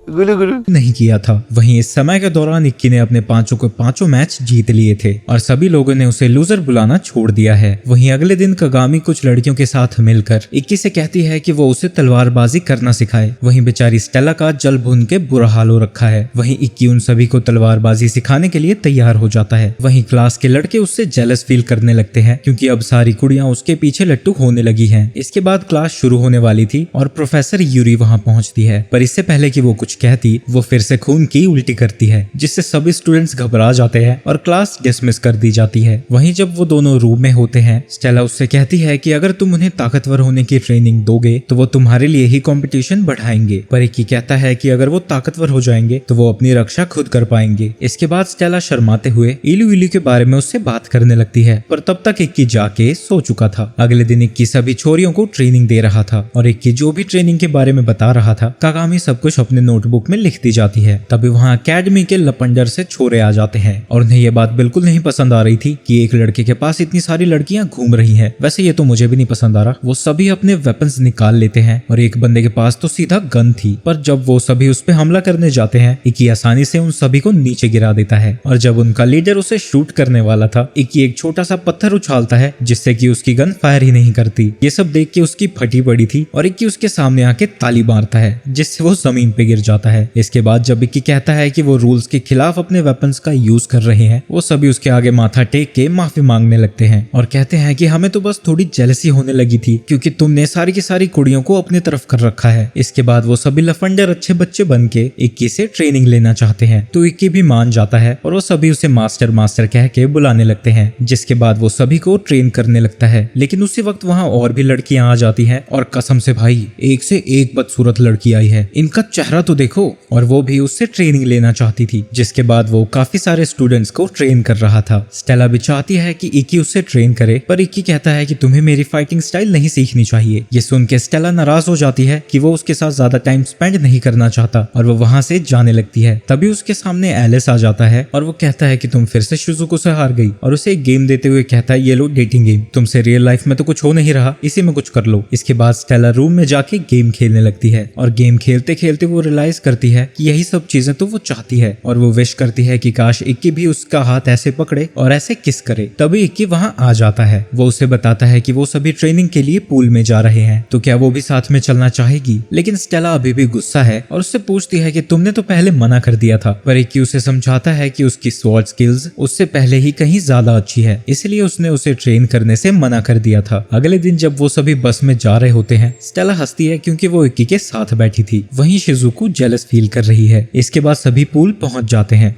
नहीं किया था। वहीं इस समय के दौरान इक्की ने अपने पांचों मैच जीत लिए थे और सभी लोगों ने उसे लूजर बुलाना छोड़ दिया है। वहीं अगले दिन कागामी कुछ लड़कियों के साथ मिलकर इक्की से कहती है कि वो उसे तलवारबाजी करना सिखाए। वहीं बेचारी स्टेला का जल भून के बुरा हाल हो रखा है। वहीं इक्की उन सभी को तलवारबाजी सिखाने के लिए तैयार हो जाता है। वहीं क्लास के लड़के उससे जेलस फील करने लगते हैं क्योंकि अब सारी कुड़ियां उसके पीछे लट्टू होने लगी हैं। इसके बाद क्लास शुरू होने वाली थी और प्रोफेसर यूरी वहां पहुंचती है, पर इससे पहले कि वो कुछ कहती, वो फिर से खून की उल्टी करती है, जिससे सभी स्टूडेंट्स घबरा जाते हैं और क्लास डिसमिस कर दी जाती है। वहीं जब वो दोनों रूम में होते हैं, स्टेला उससे कहती है कि अगर तुम उन्हें ताकतवर होने की ट्रेनिंग दोगे तो वो तुम्हारे लिए ही कंपटीशन बढ़ाएंगे, पर इक्की कहता है कि अगर वो ताकतवर हो जाएंगे तो वो अपनी रक्षा खुद कर पाएंगे। इसके बाद स्टेला शर्माते हुए इलू इलू के बारे में उससे बात करने लगती है, पर तब तक इक्की जाके सो चुका था। अगले दिन इक्की सभी छोरियों को ट्रेनिंग दे रहा था और इक्की जो भी ट्रेनिंग के बारे में बता रहा था, कागामी सब कुछ अपने नोटबुक में लिखती जाती है। तभी वहाँ अकेडमी के लपंडर से छोरे आ जाते हैं और उन्हें ये बात बिल्कुल नहीं पसंद आ रही थी कि एक लड़के के पास इतनी सारी लड़कियां घूम रही हैं। वैसे ये तो मुझे भी नहीं पसंद आ रहा। वो सभी अपने वेपन्स निकाल लेते हैं और एक बंदे के पास तो सीधा गन थी, पर जब वो सभी उस पे हमला करने जाते हैं, इक्की आसानी से उन सभी को नीचे गिरा देता है और जब उनका लीडर उसे शूट करने वाला था, इक्की एक छोटा सा पत्थर उछालता है जिससे कि उसकी गन फायर ही नहीं करती। ये सब देख के उसकी फटी पड़ी थी और इक्की उसके सामने आके ताली मारता है जिससे वो जमीन पे गिर जाता है। इसके बाद जब इक्की कहता है कि वो रूल्स के खिलाफ अपने वेपन्स का यूज कर रहे हैं, वो सभी उसके आगे माथा टेक के माफी मांगने लगते हैं और कहते हैं कि हमें तो बस थोड़ी जेलसी होने लगी थी क्योंकि तुमने सारी की सारी कुड़ियों को अपनी तरफ कर रखा है। इसके बाद वो सभी लफंडर अच्छे बच्चे बन के इक्की से ट्रेनिंग लेना चाहते हैं, तो इक्की भी मान जाता है और वो सभी उसे मास्टर मास्टर कह के बुलाने लगते हैं। जिसके बाद वो सभी को ट्रेन करने लगता है, लेकिन उसी वक्त वहाँ और भी लड़कियां आ जाती हैं और कसम से भाई एक से एक बदसूरत लड़की आई है, इनका चेहरा तो देखो। और वो भी उससे ट्रेनिंग लेना चाहती थी। जिसके बाद वो काफी सारे स्टूडेंट्स को ट्रेन कर रहा था। स्टेला भी चाहती है कि इक्की उससे ट्रेन करे, पर इक्की कहता है कि तुम्हें मेरी फाइटिंग स्टाइल नहीं सीखनी चाहिए। ये सुन के स्टेला नाराज हो जाती है कि वो उसके साथ ज्यादा टाइम स्पेंड नहीं करना चाहता और वो वहां से जाने लगती है। तभी उसके सामने एलिस आ जाता है और वो कहता है कि तुम फिर से शिजुको से हार गई, और उसे एक गेम देते हुए कहता है ये लो डेटिंग गेम, तुमसे रियल लाइफ में तो कुछ हो नहीं रहा, इसी में कुछ कर लो। इसके बाद स्टेला रूम में जाके गेम खेलने लगती है और गेम खेलते खेलते वो रियलाइज करती है कि यही सब चीजें तो वो चाहती है और वो विश करती है कि काश इक्की भी उसका हाथ ऐसे पकड़े और ऐसे किस करे। तभी इक्की वहां आ जाता है। वो उसे बताता है कि वो सभी ट्रेनिंग के लिए पूल में जा रहे हैं, तो क्या वो भी साथ में चलना चाहेगी। लेकिन स्टेला अभी भी गुस्सा है और उससे पूछती है कि तुमने तो पहले मना कर दिया था, पर इक्की उसे समझाता है कि उसकी स्वॉर्ड स्किल्स उससे पहले ही कहीं ज्यादा अच्छी है, इसलिए उसने उसे ट्रेन करने से मना कर दिया था। अगले दिन जब वो सभी बस में जा रहे होते हैं, स्टेला हंसती है क्योंकि वो इक्की के साथ बैठी थी। वहीं शिजुको जेलस फील कर रही है। इसके बाद सभी पूल पहुंच जाते हैं।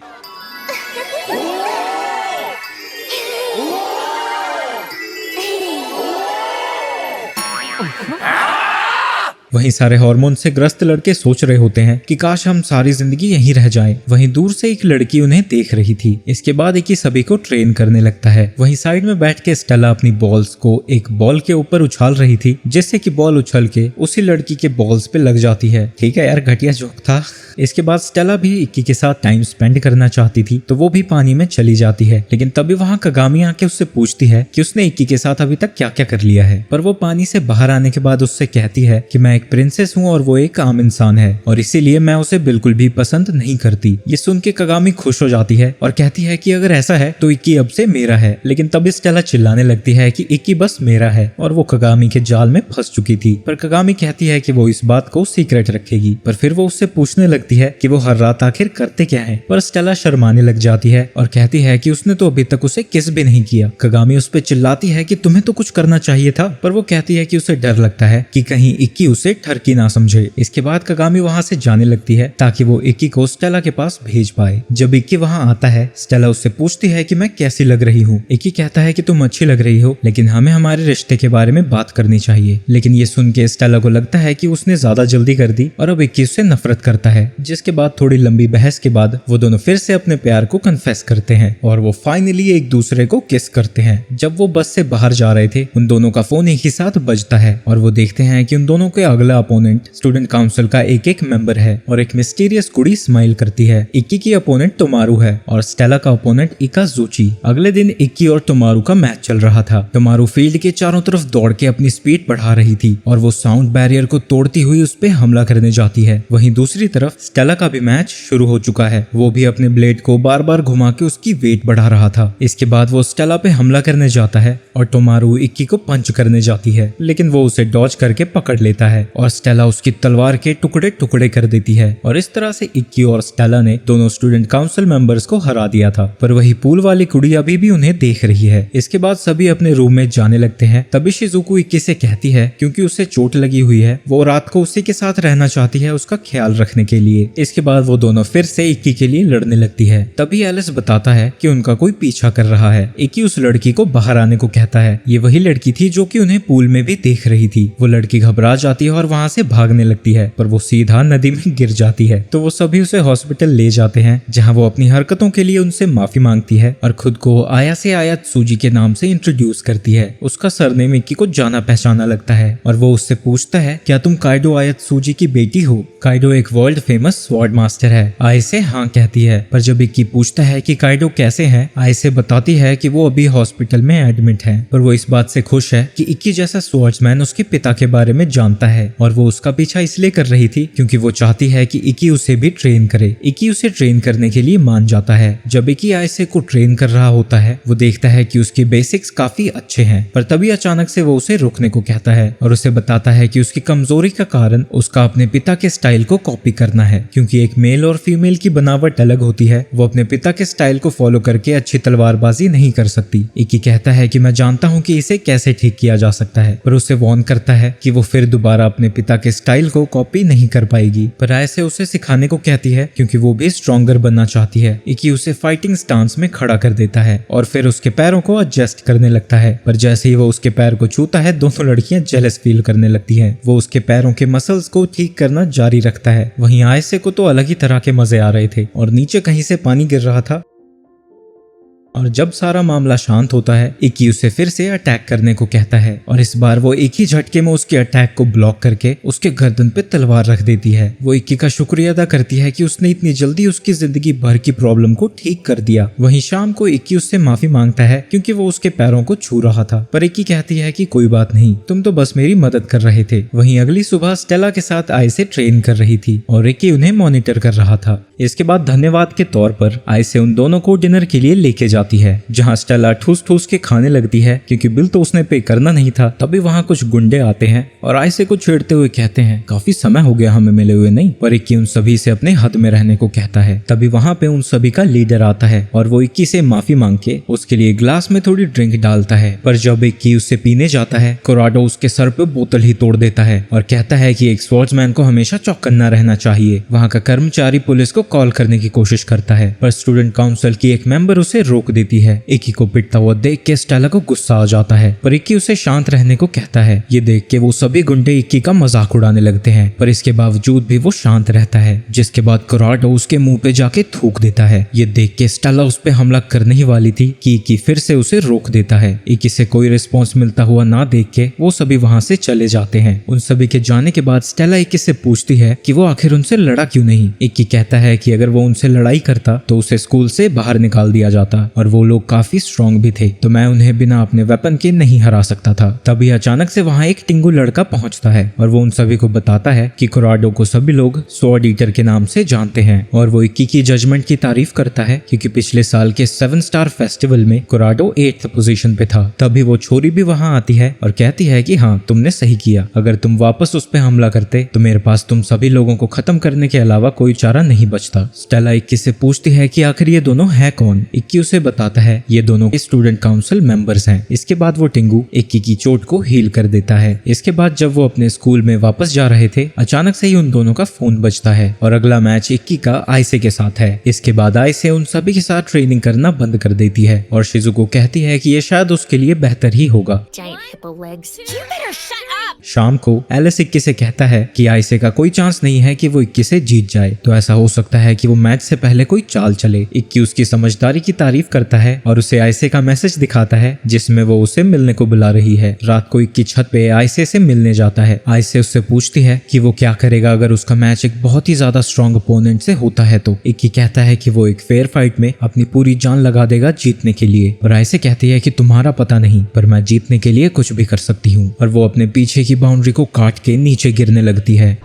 वहीं सारे हार्मोन से ग्रस्त लड़के सोच रहे होते हैं कि काश हम सारी जिंदगी यहीं रह जाएं। वहीं दूर से एक लड़की उन्हें देख रही थी। इसके बाद इक्की सभी को ट्रेन करने लगता है। वहीं साइड में बैठ के स्टेला अपनी बॉल्स को एक बॉल के ऊपर उछाल रही थी, जिससे कि बॉल उछल के उसी लड़की के बॉल्स पे लग जाती है। ठीक है यार, घटिया जोक था। इसके बाद स्टेला भी इक्की के साथ टाइम स्पेंड करना चाहती थी, तो वो भी पानी में चली जाती है। लेकिन तभी वहाँ कागामी आके उससे पूछती है कि उसने इक्की के साथ अभी तक क्या क्या कर लिया है। पर वो पानी से बाहर आने के बाद उससे कहती है कि मैं एक एक प्रिंसेस हूँ और वो एक आम इंसान है और इसीलिए मैं उसे बिल्कुल भी पसंद नहीं करती। ये सुन के कगामी खुश हो जाती है और कहती है कि अगर ऐसा है तो इक्की अब से मेरा है। लेकिन तब स्टेला चिल्लाने लगती है कि इक्की बस मेरा है और वो कगामी के जाल में फंस चुकी थी। पर कगामी कहती है कि वो इस बात को सीक्रेट रखेगी। पर फिर वो उससे पूछने लगती है कि वो हर रात आखिर करते क्या है। पर स्टेला शर्माने लग जाती है और कहती है कि उसने तो अभी तक उसे किस भी नहीं किया। कगामी उस पर चिल्लाती है कि तुम्हें तो कुछ करना चाहिए था। पर वो कहती है कि उसे डर लगता है कि कहीं इक्की उसे ठरकी ना समझे। इसके बाद कगामी वहाँ से जाने लगती है ताकि वो इक्की को स्टेला के पास भेज पाए। जब इक्की वहाँ आता है स्टेला उससे पूछती है कि मैं कैसी लग रही हूँ। इक्की कहता है कि तुम अच्छी लग रही हो लेकिन हमें हमारे रिश्ते के बारे में बात करनी चाहिए। लेकिन ये सुन के स्टेला को लगता है कि उसने ज्यादा जल्दी कर दी और अब इक्की उससे नफरत करता है। जिसके बाद थोड़ी लंबी बहस के बाद वो दोनों फिर से अपने प्यार को कन्फेस करते हैं और वो फाइनली एक दूसरे को किस करते हैं। जब वो बस से बाहर जा रहे थे उन दोनों का फोन एक ही साथ बजता है और वो देखते हैं कि उन दोनों के अगला अपोनेंट स्टूडेंट काउंसिल का एक मेंबर है और एक मिस्टीरियस कुड़ी स्माइल करती है। इक्की की अपोनेंट तोमारू है और स्टेला का अपोनेंट इकाजुची। अगले दिन इक्की और तोमारू का मैच चल रहा था। तोमारू फील्ड के चारों तरफ दौड़ के अपनी स्पीड बढ़ा रही थी और वो साउंड बैरियर को तोड़ती हुई उस पे हमला करने जाती है। वहीं दूसरी तरफ स्टेला का भी मैच शुरू हो चुका है। वो भी अपने ब्लेड को बार बार घुमा के उसकी वेट बढ़ा रहा था। इसके बाद वो स्टेला पे हमला करने जाता है और तोमारू इक्की को पंच करने जाती है लेकिन वो उसे डॉज करके पकड़ लेता है और स्टेला उसकी तलवार के टुकड़े टुकड़े कर देती है। और इस तरह से इक्की और स्टेला ने दोनों स्टूडेंट काउंसिल मेंबर्स को हरा दिया था। पर वही पूल वाली कुड़ी अभी भी उन्हें देख रही है। इसके बाद सभी अपने रूम में जाने लगते हैं। तभी शिजुको इक्की से कहती है क्योंकि उसे चोट लगी हुई है वो रात को उसी के साथ रहना चाहती है उसका ख्याल रखने के लिए। इसके बाद वो दोनों फिर से इक्की के लिए लड़ने लगती है। तभी एलिस बताता है कि उनका कोई पीछा कर रहा है। इक्की उस लड़की को बाहर आने को कहता है। ये वही लड़की थी जो कि उन्हें पूल में भी देख रही थी। वो लड़की घबरा जाती है और वहाँ से भागने लगती है पर वो सीधा नदी में गिर जाती है। तो वो सभी उसे हॉस्पिटल ले जाते हैं जहाँ वो अपनी हरकतों के लिए उनसे माफी मांगती है और खुद को आया से आयात सूजी के नाम से इंट्रोड्यूस करती है। उसका सरनेम इक्की को जाना पहचाना लगता है और वो उससे पूछता है क्या तुम काइडो आयात सूजी की बेटी हो। काइडो एक वर्ल्ड फेमस स्वॉर्ड मास्टर है। आय से हाँ कहती है। पर जब इक्की पूछता है कि काइडो कैसे है आय से बताती है कि वो अभी हॉस्पिटल में एडमिट है। पर वो इस बात से खुश है कि इक्की जैसा स्वॉर्ड्समैन उसके पिता के बारे में जानता है और वो उसका पीछा इसलिए कर रही थी क्योंकि वो चाहती है कि इक्की उसे भी ट्रेन करे। इक्की उसे ट्रेन करने के लिए मान जाता है। जब इक्की आयसे को ट्रेन कर रहा होता है वो देखता है कि उसके बेसिक्स काफी अच्छे हैं। पर तभी अचानक से वो उसे रुकने को कहता है और उसे बताता है कि उसकी कमजोरी का कारण उसका अपने पिता के स्टाइल को कॉपी करना है क्योंकि एक मेल और फीमेल की बनावट अलग होती है। वो अपने पिता के स्टाइल को फॉलो करके अच्छी तलवारबाजी नहीं कर सकती। इक्की कहता है कि मैं जानता हूँ कि इसे कैसे ठीक किया जा सकता है पर उसे वार्न करता है कि वो फिर दोबारा अपने पिता के स्टाइल को कॉपी नहीं कर पाएगी। पर आयसे उसे सिखाने को कहती है क्योंकि वो भी स्ट्रॉन्गर बनना चाहती है। इक्की उसे फाइटिंग स्टांस में खड़ा कर देता है और फिर उसके पैरों को एडजस्ट करने लगता है। पर जैसे ही वो उसके पैर को छूता है दोनों लड़कियां जेलस फील करने लगती हैं। वो उसके पैरों के मसल्स को ठीक करना जारी रखता है। वहीं आयसे को तो अलग ही तरह के मजे आ रहे थे और नीचे कहीं से पानी गिर रहा था। और जब सारा मामला शांत होता है इक्की उसे फिर से अटैक करने को कहता है और इस बार वो एक ही झटके में उसके अटैक को ब्लॉक करके उसके गर्दन पे तलवार रख देती है। वो इक्की का शुक्रिया अदा करती है कि उसने इतनी जल्दी उसकी जिंदगी भर की प्रॉब्लम को ठीक कर दिया। वहीं शाम को इक्की उससे माफी मांगता है क्योंकि वो उसके पैरों को छू रहा था। पर इक्की कहती है कि कोई बात नहीं, तुम तो बस मेरी मदद कर रहे थे। वहीं अगली सुबह स्टेला के साथ आयसे ट्रेन कर रही थी और इक्की उन्हें मॉनिटर कर रहा था। इसके बाद धन्यवाद के तौर पर आयसे उन दोनों को डिनर के लिए लेके जाती है जहाँ स्टेला ठूस ठूस के खाने लगती है क्योंकि बिल तो उसने पे करना नहीं था। तभी वहाँ कुछ गुंडे आते हैं और आयसे को छेड़ते हुए कहते हैं काफी समय हो गया हमें मिले हुए नहीं। पर इक्की उन सभी से अपने हद में रहने को कहता है। तभी वहाँ पे उन सभी का लीडर आता है और वो इक्की से माफी मांग के उसके लिए ग्लास में थोड़ी ड्रिंक डालता है। पर जब इक्की उससे पीने जाता है कोराडो उसके सर पे बोतल ही तोड़ देता है और कहता है कि एक स्वॉर्ड्समैन को हमेशा चौकन्ना रहना चाहिए। वहाँ का कर्मचारी पुलिस को कॉल करने की कोशिश करता है पर स्टूडेंट काउंसिल की एक मेंबर उसे रोक देती है। इक्की को पिटता हुआ देख के स्टेला को गुस्सा आ जाता है पर इक्की उसे शांत रहने को कहता है। ये देख के वो सभी गुंडे इक्की का मजाक उड़ाने लगते हैं पर इसके बावजूद भी वो शांत रहता है। जिसके बाद कोराडो उसके मुंह पे जाके थूक देता है। ये देख के स्टेला उस पे हमला करने ही वाली थी कि इक्की फिर से उसे रोक देता है। इक्की से कोई रिस्पॉन्स मिलता हुआ ना देख के वो सभी वहाँ से चले जाते हैं। उन सभी के जाने के बाद स्टेला इक्की से पूछती है कि वो आखिर उनसे लड़ा क्यों नहीं। इक्की कहता है कि अगर वो उनसे लड़ाई करता तो उसे स्कूल से बाहर निकाल दिया जाता और वो लोग काफी स्ट्रॉन्ग भी थे, तो मैं उन्हें बिना अपने वेपन के नहीं हरा सकता था। तभी अचानक से वहाँ एक टिंगू लड़का पहुंचता है और वो उन सभी को बताता है कि कोराडो को सभी लोग स्वॉर्ड ईटर के नाम से जानते हैं और वो इक्की की जजमेंट की तारीफ करता है क्योंकि पिछले साल के 7 स्टार फेस्टिवल में कोराडो 8th पोजीशन पे था। तभी वो छोरी भी वहाँ आती है और कहती है कि हाँ, तुमने सही किया, अगर तुम वापस उस पे हमला करते तो मेरे पास तुम सभी लोगों को खत्म करने के अलावा कोई चारा नहीं बचता। स्टेला इक्की से पूछती है कि आखिर ये दोनों है कौन। इक्की उसे बताता है ये दोनों स्टूडेंट काउंसिल मेंबर्स हैं। इसके बाद वो टिंगू इक्की की चोट को हील कर देता है। इसके बाद जब वो अपने स्कूल में वापस जा रहे थे, अचानक से ही उन दोनों का फोन बजता है और अगला मैच इक्की का आइसे के साथ है। इसके बाद आइसे उन सभी के साथ ट्रेनिंग करना बंद कर देती है और शिजुको कहती है कि ये शायद उसके लिए बेहतर ही होगा। शाम को एलिस इक्की से कहता है कि आइसे का कोई चांस नहीं है कि वो इक्की से जीत जाए, तो ऐसा हो सकता है कि वो मैच से पहले कोई चाल चले। इक्की उसकी समझदारी की तारीफ करता है और उसे आइसे का मैसेज दिखाता है जिसमें वो उसे मिलने को बुला रही है। रात को इक्की छत पे आइसे से मिलने जाता है। आइसे उससे पूछती है कि वो क्या करेगा अगर उसका मैच एक बहुत ही ज्यादा स्ट्रॉन्ग अपोनेंट से होता है तो। इक्की कहता है कि वो एक फेयर फाइट में अपनी पूरी जान लगा देगा जीतने के लिए, और आइसे कहती है कि तुम्हारा पता नहीं, पर मैं जीतने के लिए कुछ भी कर सकती हूँ, और वो अपने पीछे की बाउंड्री को काट के नीचे गिरने लगती है।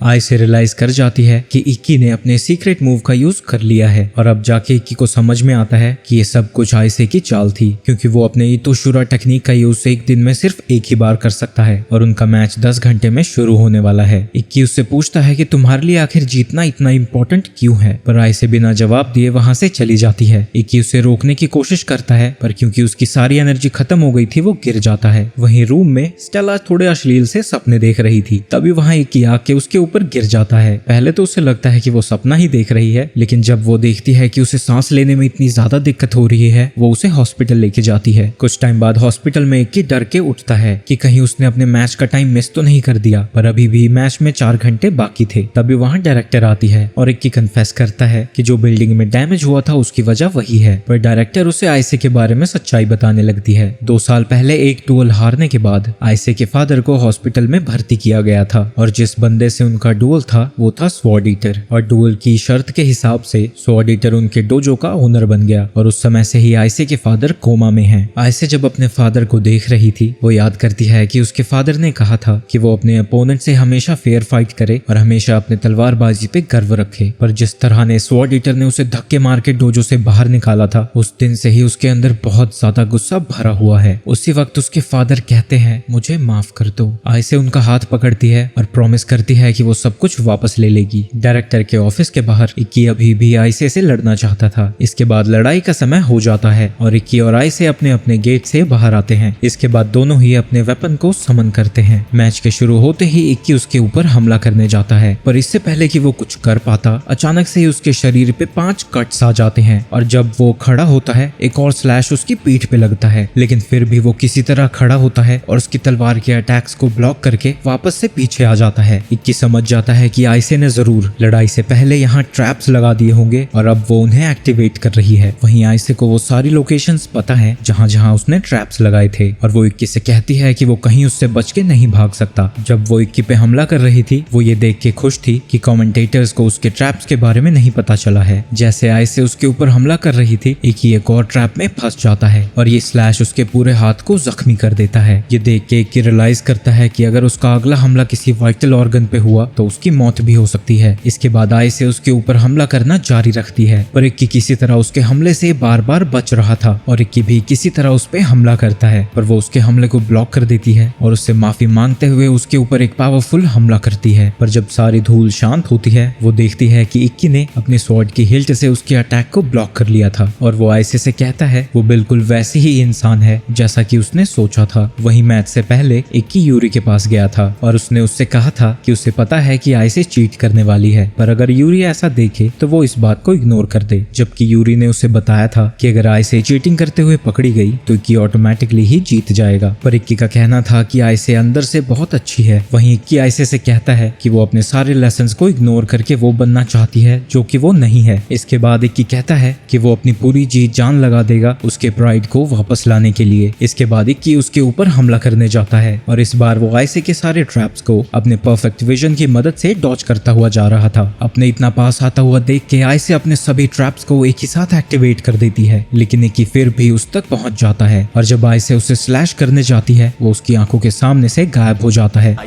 आइसे रियलाइज कर जाती है कि इक्की ने अपने सीक्रेट मूव का यूज कर लिया है, और अब जाके इक्की को समझ में आता है कि ये सब कुछ आइसे की चाल थी, क्योंकि वो अपने इतोशुरा टेक्निक का यूज एक दिन में सिर्फ एक ही बार कर सकता है और उनका मैच 10 घंटे में शुरू होने वाला है। इक्की उससे पूछता है कि तुम्हारे लिए आखिर जीतना इतना इम्पोर्टेंट क्यों है, पर आइसे बिना जवाब दिए वहां से चली जाती है। इक्की उसे रोकने की कोशिश करता है, पर क्योंकि उसकी सारी एनर्जी खत्म हो गई थी वो गिर जाता है। वहीं रूम में स्टेला थोड़े अश्लील से सपने देख रही थी, तभी वहां इक्की आके उसके ऊपर गिर जाता है। पहले तो उसे लगता है कि वो सपना ही देख रही है, लेकिन जब वो देखती है कि उसे सांस लेने में इतनी ज्यादा दिक्कत हो रही है, वो उसे हॉस्पिटल लेके जाती है। कुछ टाइम बाद हॉस्पिटल में इक्की डर के उठता है कि कहीं उसने अपने मैच का टाइम मिस तो नहीं कर दिया, पर अभी भी मैच में 4 घंटे बाकी थे। तभी वहाँ डायरेक्टर आती है और इक्की कन्फेस करता है कि जो बिल्डिंग में डैमेज हुआ था उसकी वजह वही है, पर डायरेक्टर उसे आइसे के बारे में सच्चाई बताने लगती है। 2 साल पहले एक डुअल हारने के बाद आइसे के फादर को हॉस्पिटल में भर्ती किया गया था, और जिस बंदे से उनका डुअल था वो था स्वॉर्ड ईटर, और डुअल की शर्त के हिसाब से स्वॉर्ड ईटर उनके डोजो का ओनर बन गया, और उस समय से ही आइसे के फादर कोमा में हैं। आइसे जब अपने फादर को देख रही थी, वो याद करती है कि उसके फादर ने कहा था कि वो अपने अपोनेंट से हमेशा फेयर फाइट करे और हमेशा अपने तलवारबाजी पे गर्व रखे, पर जिस तरह ने स्वॉर्ड ईटर ने उसे धक्के मार के डोजो से बाहर निकाला था, उस दिन से ही उसके अंदर बहुत ज्यादा गुस्सा भरा हुआ है। उसी वक्त उसके फादर कहते हैं मुझे माफ कर दो। आइसे उनका हाथ पकड़ती है और प्रॉमिस करती है कि वो सब कुछ वापस ले लेगी। डायरेक्टर के ऑफिस के बाहर इक्की अभी भी आइसे से लड़ना चाहता था। इसके बाद लड़ाई का समय हो जाता है और इक्की और आइसे अपने अपने गेट से बाहर आते हैं। इसके बाद दोनों ही अपने वेपन को समन करते हैं। मैच के शुरू होते ही इक्की उसके ऊपर हमला करने जाता है, पर इससे पहले कि वो कुछ कर पाता, अचानक से ही उसके शरीर पे 5 कट्स आ जाते हैं, और जब वो खड़ा होता है एक और स्लैश उसकी पीठ पे लगता है, लेकिन फिर भी वो किसी तरह खड़ा होता है और उसकी तलवार के अटैक्स को ब्लॉक करके वापस से पीछे आ जाता है। इक्की समझ जाता है कि आइसे ने जरूर लड़ाई से पहले यहाँ ट्रैप्स लगा दिए होंगे और अब वो उन्हें एक्टिवेट कर रही है। वहीं आइसे को वो सारी लोकेशंस पता है जहाँ जहाँ उसने ट्रैप्स लगाए थे, और वो इक्की से कहती है कि वो कहीं उससे बच के नहीं भाग सकता। जब वो इक्की पे हमला कर रही थी, वो ये देख के खुश थी कि कमेंटेटर्स को उसके ट्रैप्स के बारे में नहीं पता चला है। जैसे आइसे उसके ऊपर हमला कर रही थी, इक्की एक और ट्रैप में फंस जाता है और ये स्लैश उसके पूरे हाथ को जख्मी कर देता है। ये देख के इक्की रियलाइज करता है कि अगर उसका अगला हमला किसी वाइटल ऑर्गन पे हुआ तो उसकी मौत भी हो सकती है। इसके बाद आइसे उसके ऊपर हमला करना जारी रखती है, पर इक्की किसी तरह उसके हमले से बार बार बच रहा था, और इक्की भी किसी तरह उस पे हमला करता है, पर वो उसके हमले को ब्लॉक कर देती है और उससे माफी मांगते हुए उसके ऊपर एक पावरफुल हमला करती है। पर जब सारी धूल शांत होती है, वो देखती है कि इक्की ने अपने स्वॉर्ड की हिल्ट से उसके अटैक को ब्लॉक कर लिया था, और वो आइसे से कहता है वो बिल्कुल वैसी ही इंसान है जैसा कि उसने सोचा था। वहीं मैच से पहले इक्की यूरी के पास गया था और उसने उससे कहा था कि उसे पता पता है कि आइसे चीट करने वाली है, पर अगर यूरी ऐसा देखे तो वो इस बात को इग्नोर कर दे। जबकि यूरी ने उसे बताया था कि अगर आइसे चीटिंग करते हुए पकड़ी गई तो इक्की ऑटोमेटिकली ही जीत जाएगा। पर इक्की का कहना था कि आइसे अंदर से बहुत अच्छी है। वहीं इक्की आइसे से कहता है कि वो अपने सारे लेसन्स को इग्नोर करके वो बनना चाहती है जो कि वो नहीं है। इसके बाद इक्की कहता है कि वो अपनी पूरी जी जान लगा देगा उसके प्राइड को वापस लाने के लिए। इसके बाद इक्की उसके ऊपर हमला करने जाता है और इस बार वो आइसे के सारे ट्रैप्स को अपने परफेक्ट विजन की मदद से डॉज करता हुआ जा रहा था। अपने इतना पास आता हुआ देख के आइसे अपने सभी ट्रैप्स को एक ही साथ एक्टिवेट कर देती है, लेकिन इक्की फिर भी उस तक पहुंच जाता है और जब आइसे उसे स्लैश करने जाती है वो उसकी आंखों के सामने से गायब हो जाता है।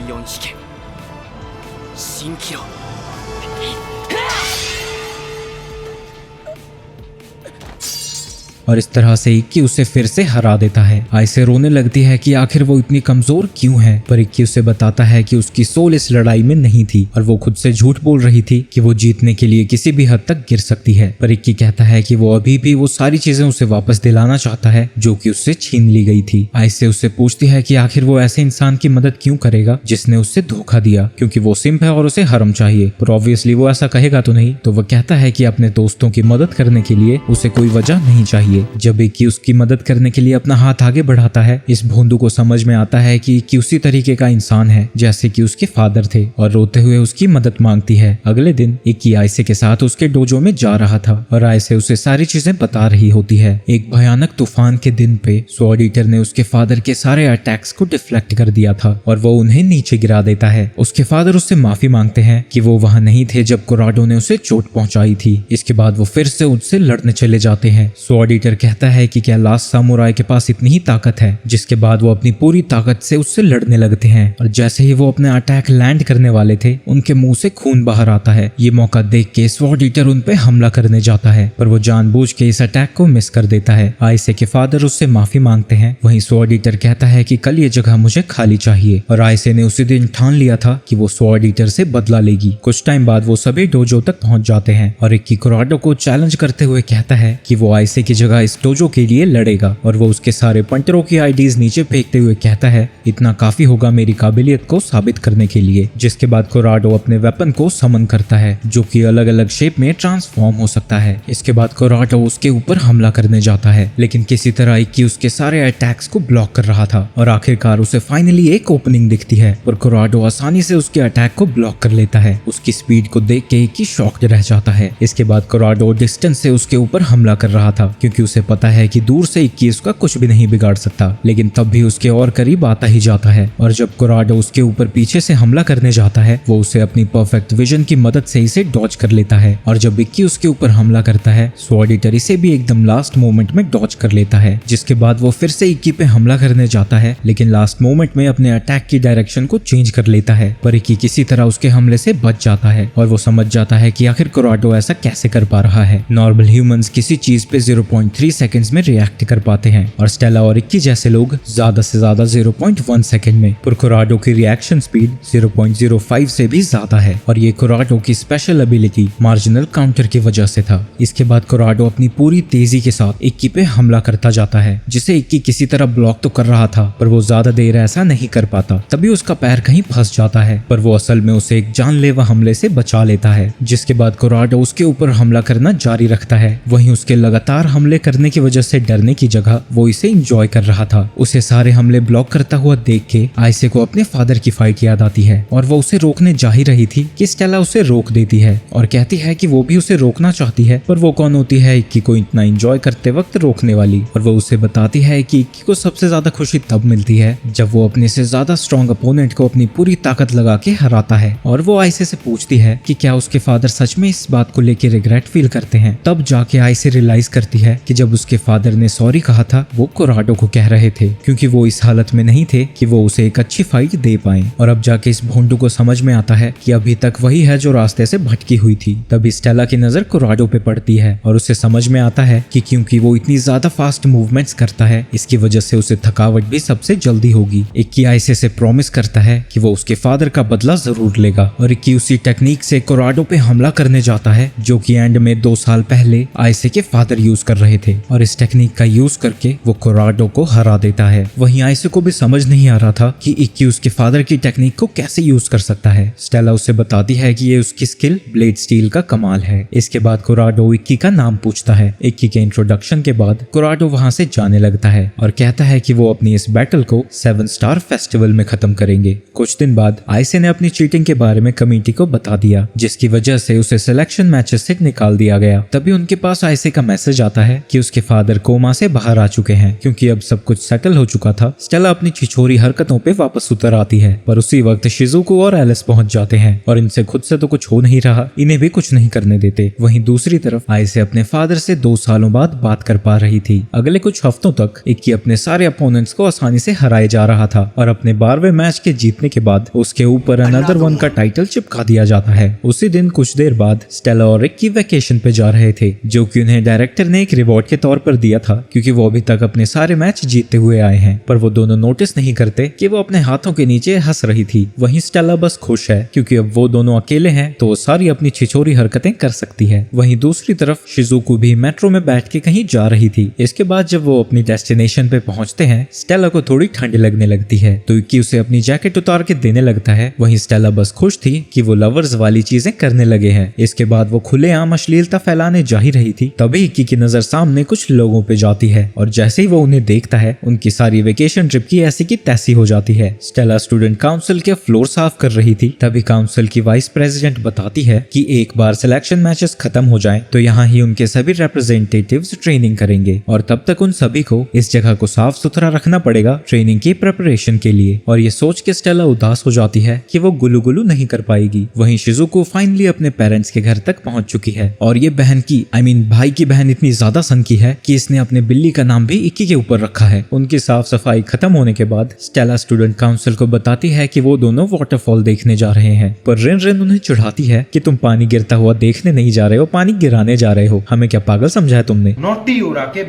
और इस तरह से इक्की उसे फिर से हरा देता है। आइसे रोने लगती है कि आखिर वो इतनी कमजोर क्यों है, पर इक्की उसे बताता है कि उसकी सोल इस लड़ाई में नहीं थी और वो खुद से झूठ बोल रही थी कि वो जीतने के लिए किसी भी हद तक गिर सकती है। पर इक्की कहता है कि वो अभी भी वो सारी चीजें उसे वापस दिलाना चाहता है जो कि उससे छीन ली गई थी। आइसे उससे पूछती है कि आखिर वो ऐसे इंसान की मदद क्यों करेगा जिसने उससे धोखा दिया, क्योंकि वो सिंप है और उसे हरम चाहिए। पर ऑब्वियसली वो ऐसा कहेगा तो नहीं, तो वह कहता है कि अपने दोस्तों की मदद करने के लिए उसे कोई वजह नहीं चाहिए। जब इक्की उसकी मदद करने के लिए अपना हाथ आगे बढ़ाता है, इस भोंदू को समझ में आता है कि इक्की उसी तरीके का इंसान है जैसे कि उसके फादर थे और रोते हुए उसकी मदद मांगती है। अगले दिन इक्की आइसे के साथ उसके डोजो में जा रहा था और आइसे उसे सारी चीजें बता रही होती है। एक भयानक तूफान के दिन पे स्वॉर्ड ईटर ने उसके फादर के सारे अटैक्स को डिफ्लेक्ट कर दिया था और वो उन्हें नीचे गिरा देता है। उसके फादर उससे माफी मांगते हैं कि वो वहां नहीं थे जब कोराडो ने उसे चोट पहुंचाई थी। इसके बाद वो फिर से उससे लड़ने चले जाते हैं। स्वॉर्ड ईटर कहता है कि क्या लास्ट सामुराई के पास इतनी ही ताकत है, जिसके बाद वो अपनी पूरी ताकत से उससे लड़ने लगते हैं और जैसे ही वो अपने अटैक लैंड करने वाले थे उनके मुंह से खून बाहर आता है। ये मौका देख के स्वॉर्ड ईटर उन पे हमला करने जाता है, पर वो जानबूझ के इस अटैक को मिस कर देता है। आइसे के फादर उससे माफी मांगते हैं। वहीं स्वॉर्ड ईटर कहता है कि कल ये जगह मुझे खाली चाहिए और आइसे ने उसी दिन ठान लिया था कि वो स्वॉर्ड ईटर से बदला लेगी। कुछ टाइम बाद वो सभी डोजो तक पहुंच जाते हैं और इक्की कोराडो को चैलेंज करते हुए कहता है कि वो आइसे की जगह इस डोजो के लिए लड़ेगा और वो उसके सारे पंटरों की आईडीज नीचे फेंकते हुए कहता है इतना काफी होगा मेरी काबिलियत को साबित करने के लिए। जिसके बाद कोराडो अपने वेपन को समन करता है जो कि अलग अलग शेप में ट्रांसफॉर्म हो सकता है। इसके बाद कोराडो उसके ऊपर हमला करने जाता है, लेकिन किसी तरह इक्की उसके सारे अटैक्स को ब्लॉक कर रहा था और आखिरकार उसे फाइनली एक ओपनिंग दिखती है और कोराडो आसानी से उसके अटैक को ब्लॉक कर लेता है। उसकी स्पीड को देख के इक्की शॉक्ड रह जाता है। इसके बाद कोराडो डिस्टेंस से उसके ऊपर हमला कर रहा था क्योंकि उसे पता है कि दूर से इक्की उसका कुछ भी नहीं बिगाड़ सकता, लेकिन तब भी उसके और करीब आता ही जाता है और जब कोराडो उसके ऊपर पीछे से हमला करने जाता है वो उसे अपनी परफेक्ट विजन की मदद से इसे डॉज कर लेता है और जब इक्की उसके ऊपर हमला करता है स्वॉर्ड ईटर इसे भी एकदम लास्ट मोमेंट में डॉज कर लेता है। जिसके बाद वो फिर से इक्की पे हमला करने जाता है, लेकिन लास्ट मोमेंट में अपने अटैक की डायरेक्शन को चेंज कर लेता है, पर इक्की किसी तरह उसके हमले से बच जाता है और वो समझ जाता है कि आखिर कोराडो ऐसा कैसे कर पा रहा है। नॉर्मल ह्यूमंस किसी चीज पे 0.3 सेकंड्स में रिएक्ट कर पाते हैं और स्टेला और इक्की जैसे लोग ज्यादा से ज्यादा 0.1 सेकंड में। पर कोराडो की रिएक्शन स्पीड 0.05 से भी ज्यादा है और ये कोराडो की स्पेशल एबिलिटी मार्जिनल काउंटर की वजह से था। इसके बाद कोराडो अपनी पूरी तेजी के साथ इक्की पे हमला करता जाता है, जिसे इक्की किसी तरह ब्लॉक तो कर रहा था पर वो ज्यादा देर ऐसा नहीं कर पाता। तभी उसका पैर कहीं फंस जाता है, पर वो असल में उसे एक जानलेवा हमले से बचा लेता है। जिसके बाद कोराडो उसके ऊपर हमला करना जारी रखता है। वहीं उसके लगातार हमले करने की वजह से डरने की जगह वो इसे एंजॉय कर रहा था। उसे सारे हमले ब्लॉक करता हुआ देख के आइसे को अपने फादर की फाइट याद आती है और वो उसे रोकने जा ही रही थी कि स्टेला उसे रोक देती है और कहती है कि वो भी उसे रोकना चाहती है, पर वो कौन होती है इक्की को इतना एंजॉय करते वक्त रोकने वाली। और वो उसे बताती है कि इक्की को सबसे ज्यादा खुशी तब मिलती है जब वो अपने से ज्यादा स्ट्रॉन्ग अपोनेंट को अपनी पूरी ताकत लगा के हराता है। और वो आइसे से पूछती है कि क्या उसके फादर सच में इस बात को लेकर रिग्रेट फील करते हैं। तब जाके आइसे रियलाइज करती है कि जब उसके फादर ने सॉरी कहा था वो कोराडो को कह रहे थे, क्योंकि वो इस हालत में नहीं थे कि वो उसे एक अच्छी फाइट दे पाए। और अब जाके इस भोंडू को समझ में आता है कि अभी तक वही है जो रास्ते से भटकी हुई थी। तभी स्टेला की नजर कोराडो पे पड़ती है और उसे समझ में आता है कि क्योंकि वो इतनी ज्यादा फास्ट मूवमेंट्स करता है इसकी वजह से उसे थकावट भी सबसे जल्दी होगी। इक्की आइसे से प्रॉमिस करता है कि वो उसके फादर का बदला जरूर लेगा और इक्की उसी टेक्निक से कोराडो पे हमला करने जाता है जो कि एंड में 2 साल पहले आइसे के फादर यूज कर रहे रहे थे और इस टेक्निक का यूज करके वो कोराडो को हरा देता है। वहीं आइसे को भी समझ नहीं आ रहा था कि इक्की उसके फादर की टेक्निक को कैसे यूज कर सकता है। स्टेला उसे बताती है कि ये उसकी स्किल ब्लेड स्टील का कमाल है। इसके बाद कोराडो इक्की का नाम पूछता है। इक्की के इंट्रोडक्शन के बाद कोराडो वहां से जाने लगता है और कहता है कि वो अपनी इस बैटल को 7 स्टार फेस्टिवल में खत्म करेंगे। कुछ दिन बाद आइसे ने अपनी चीटिंग के बारे में कमेटी को बता दिया, जिसकी वजह से उसे सिलेक्शन मैचेस से निकाल दिया गया। तभी उनके पास आइसे का मैसेज आता है कि उसके फादर कोमा से बाहर आ चुके हैं। क्योंकि अब सब कुछ सेटल हो चुका था, स्टेला अपनी छिछोरी हरकतों पे वापस उतर आती है। पर उसी वक्त शिजुको और एलिस पहुंच जाते हैं और इनसे खुद से तो कुछ हो नहीं रहा, इन्हें भी कुछ नहीं करने देते। वहीं दूसरी तरफ आइसे अपने फादर से 2 सालों बाद बात कर पा रही थी। अगले कुछ हफ्तों तक इक्की अपने सारे अपोनेंट्स को आसानी से हराए जा रहा था और अपने 12वें मैच के जीतने के बाद उसके ऊपर अनदर वन का टाइटल चिपका दिया जाता है। उसी दिन कुछ देर बाद स्टेला और इक्की वेकेशन पे जा रहे थे, जो कि उन्हें डायरेक्टर ने एक रिवॉर्ड के तौर पर दिया था, क्योंकि वो अभी तक अपने सारे मैच जीतते हुए आए हैं। पर वो दोनों नोटिस नहीं करते कि वो अपने हाथों के नीचे हंस रही थी। वहीं स्टेला बस खुश है क्योंकि अब वो दोनों अकेले हैं तो वो सारी अपनी छिछोरी हरकतें कर सकती है। वहीं दूसरी तरफ शिजुको भी मेट्रो में बैठ के कहीं जा रही थी। इसके बाद जब वो अपनी डेस्टिनेशन पे पहुंचते हैं, स्टेला को थोड़ी ठंड लगने लगती है तो इक्की उसे अपनी जैकेट उतार के देने लगता है। वहीं स्टेला बस खुश थी कि वो लवर्स वाली चीजें करने लगे हैं। इसके बाद वो खुलेआम अश्लीलता फैलाने जा ही रही थी, तभी इक्की की नजर सामने कुछ लोगों पे जाती है और जैसे ही वो उन्हें देखता है, उनकी सारी वेकेशन ट्रिप की ऐसी की तैसी हो जाती है। स्टेला स्टूडेंट काउंसिल के फ्लोर साफ कर रही थी, तभी काउंसिल की वाइस प्रेसिडेंट बताती है कि एक बार सिलेक्शन मैचेस खत्म हो जाएं तो यहाँ ही उनके सभी रिप्रेजेंटेटिव्स ट्रेनिंग करेंगे और तब तक उन सभी को इस जगह को साफ सुथरा रखना पड़ेगा ट्रेनिंग की प्रिपरेशन के लिए। और ये सोच के स्टेला उदास हो जाती है कि वो गुलू गुलू नहीं कर पाएगी। वहीं शिजुको फाइनली अपने पेरेंट्स के घर तक पहुंच चुकी है और ये बहन की भाई की बहन इतनी ज्यादा सनकी है कि इसने अपने बिल्ली का नाम भी इक्की के ऊपर रखा है। उनकी साफ सफाई खत्म होने के बाद स्टेला स्टूडेंट काउंसिल को बताती है कि वो दोनों वाटरफॉल देखने जा रहे हैं, पर रिन रिन उन्हें चिढ़ाती है कि तुम पानी गिरता हुआ देखने नहीं जा रहे हो, पानी गिराने जा रहे हो। हमें क्या पागल समझा है तुमने? नोटी हो रहा के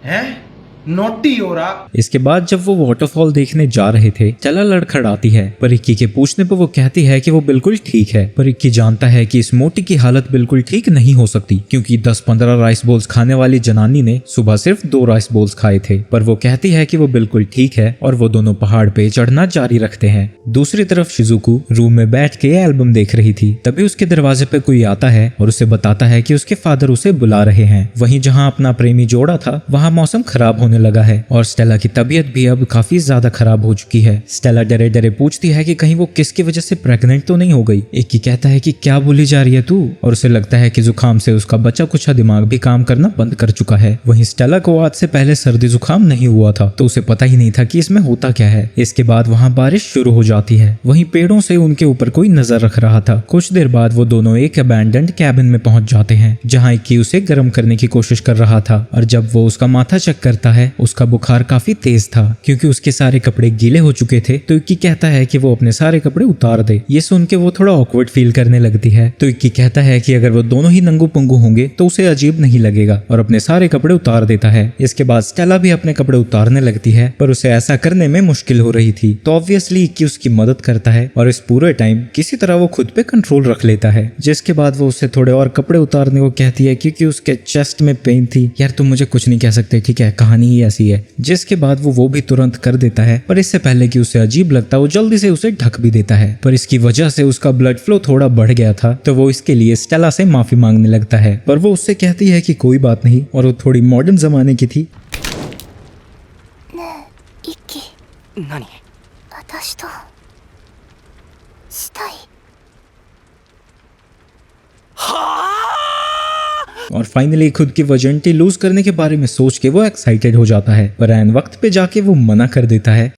हैं, नोटी हो रहा। इसके बाद जब वो वाटरफॉल देखने जा रहे थे, चला लड़खड़ाती है, पर इक्की के पूछने पर वो कहती है कि वो बिल्कुल ठीक है। पर इक्की जानता है कि इस मोटी की हालत बिल्कुल ठीक नहीं हो सकती, क्योंकि 10-15 राइस बोल्स खाने वाली जनानी ने सुबह सिर्फ 2 राइस बोल्स खाए थे। पर वो कहती है कि वो बिल्कुल ठीक है और वो दोनों पहाड़ पे चढ़ना जारी रखते हैं। दूसरी तरफ शिजुको रूम में बैठ के एल्बम देख रही थी, तभी उसके दरवाजे पे कोई आता है और उसे बताता है कि उसके फादर उसे बुला रहे हैं। वहीं जहाँ अपना प्रेमी जोड़ा था, वहाँ मौसम खराब होने लगा है और स्टेला की तबीयत भी अब काफी ज्यादा खराब हो चुकी है। स्टेला डरे डरे पूछती है कि कहीं वो किसकी वजह से प्रेग्नेंट तो नहीं हो गई। इक्की कहता है कि क्या बोली जा रही है तू, और उसे लगता है कि जुकाम से उसका बचा कुछ दिमाग भी काम करना बंद कर चुका है। वहीं स्टेला को आज से पहले सर्दी जुकाम नहीं हुआ था, तो उसे पता ही नहीं था कि इसमें होता क्या है। इसके बाद वहाँ बारिश शुरू हो जाती है। वहीं पेड़ों से उनके ऊपर कोई नजर रख रहा था। कुछ देर बाद वो दोनों एक अबैंडन्ड कैबिन में पहुंच जाते हैं, जहाँ इक्की उसे गर्म करने की कोशिश कर रहा था। और जब वो उसका माथा चेक करता है, उसका बुखार काफी तेज था क्योंकि उसके सारे कपड़े गीले हो चुके थे। तो इक्की कहता है कि वो अपने सारे कपड़े उतार दे। ये सुन के वो थोड़ा ऑकवर्ड फील करने लगती है। तो इक्की कहता है कि अगर वो दोनों ही नंगू पंगू होंगे तो उसे अजीब नहीं लगेगा, और अपने सारे कपड़े उतार देता है। इसके बाद स्टेला भी अपने कपड़े उतारने लगती है, पर उसे ऐसा करने में मुश्किल हो रही थी। तो ऑब्वियसली इक्की उसकी मदद करता है और इस पूरे टाइम किसी तरह वो खुद पे कंट्रोल रख लेता है। जिसके बाद वो उससे थोड़े और कपड़े उतारने को कहती है क्योंकि उसके चेस्ट में पेन थी। यार तुम मुझे कुछ नहीं कह सकते, ठीक है, कहानी ही ऐसी है। जिसके बाद वो भी तुरंत कर देता है, पर इससे पहले कि उसे अजीब लगता वो जल्दी से उसे ढक भी देता है। पर इसकी वजह से उसका ब्लड फ्लो थोड़ा बढ़ गया था, तो वो इसके लिए स्टेला से माफी मांगने लगता है। पर वो उससे कहती है कि कोई बात नहीं, और वो थोड़ी मॉडर्न जमाने की थी। 何私としたい और फाइनली खुद की वर्जिनिटी लूज करने के बारे में सोच के वो एक्साइटेड हो जाता है, पर ऐन वक्त पे जाके वो मना कर देता है।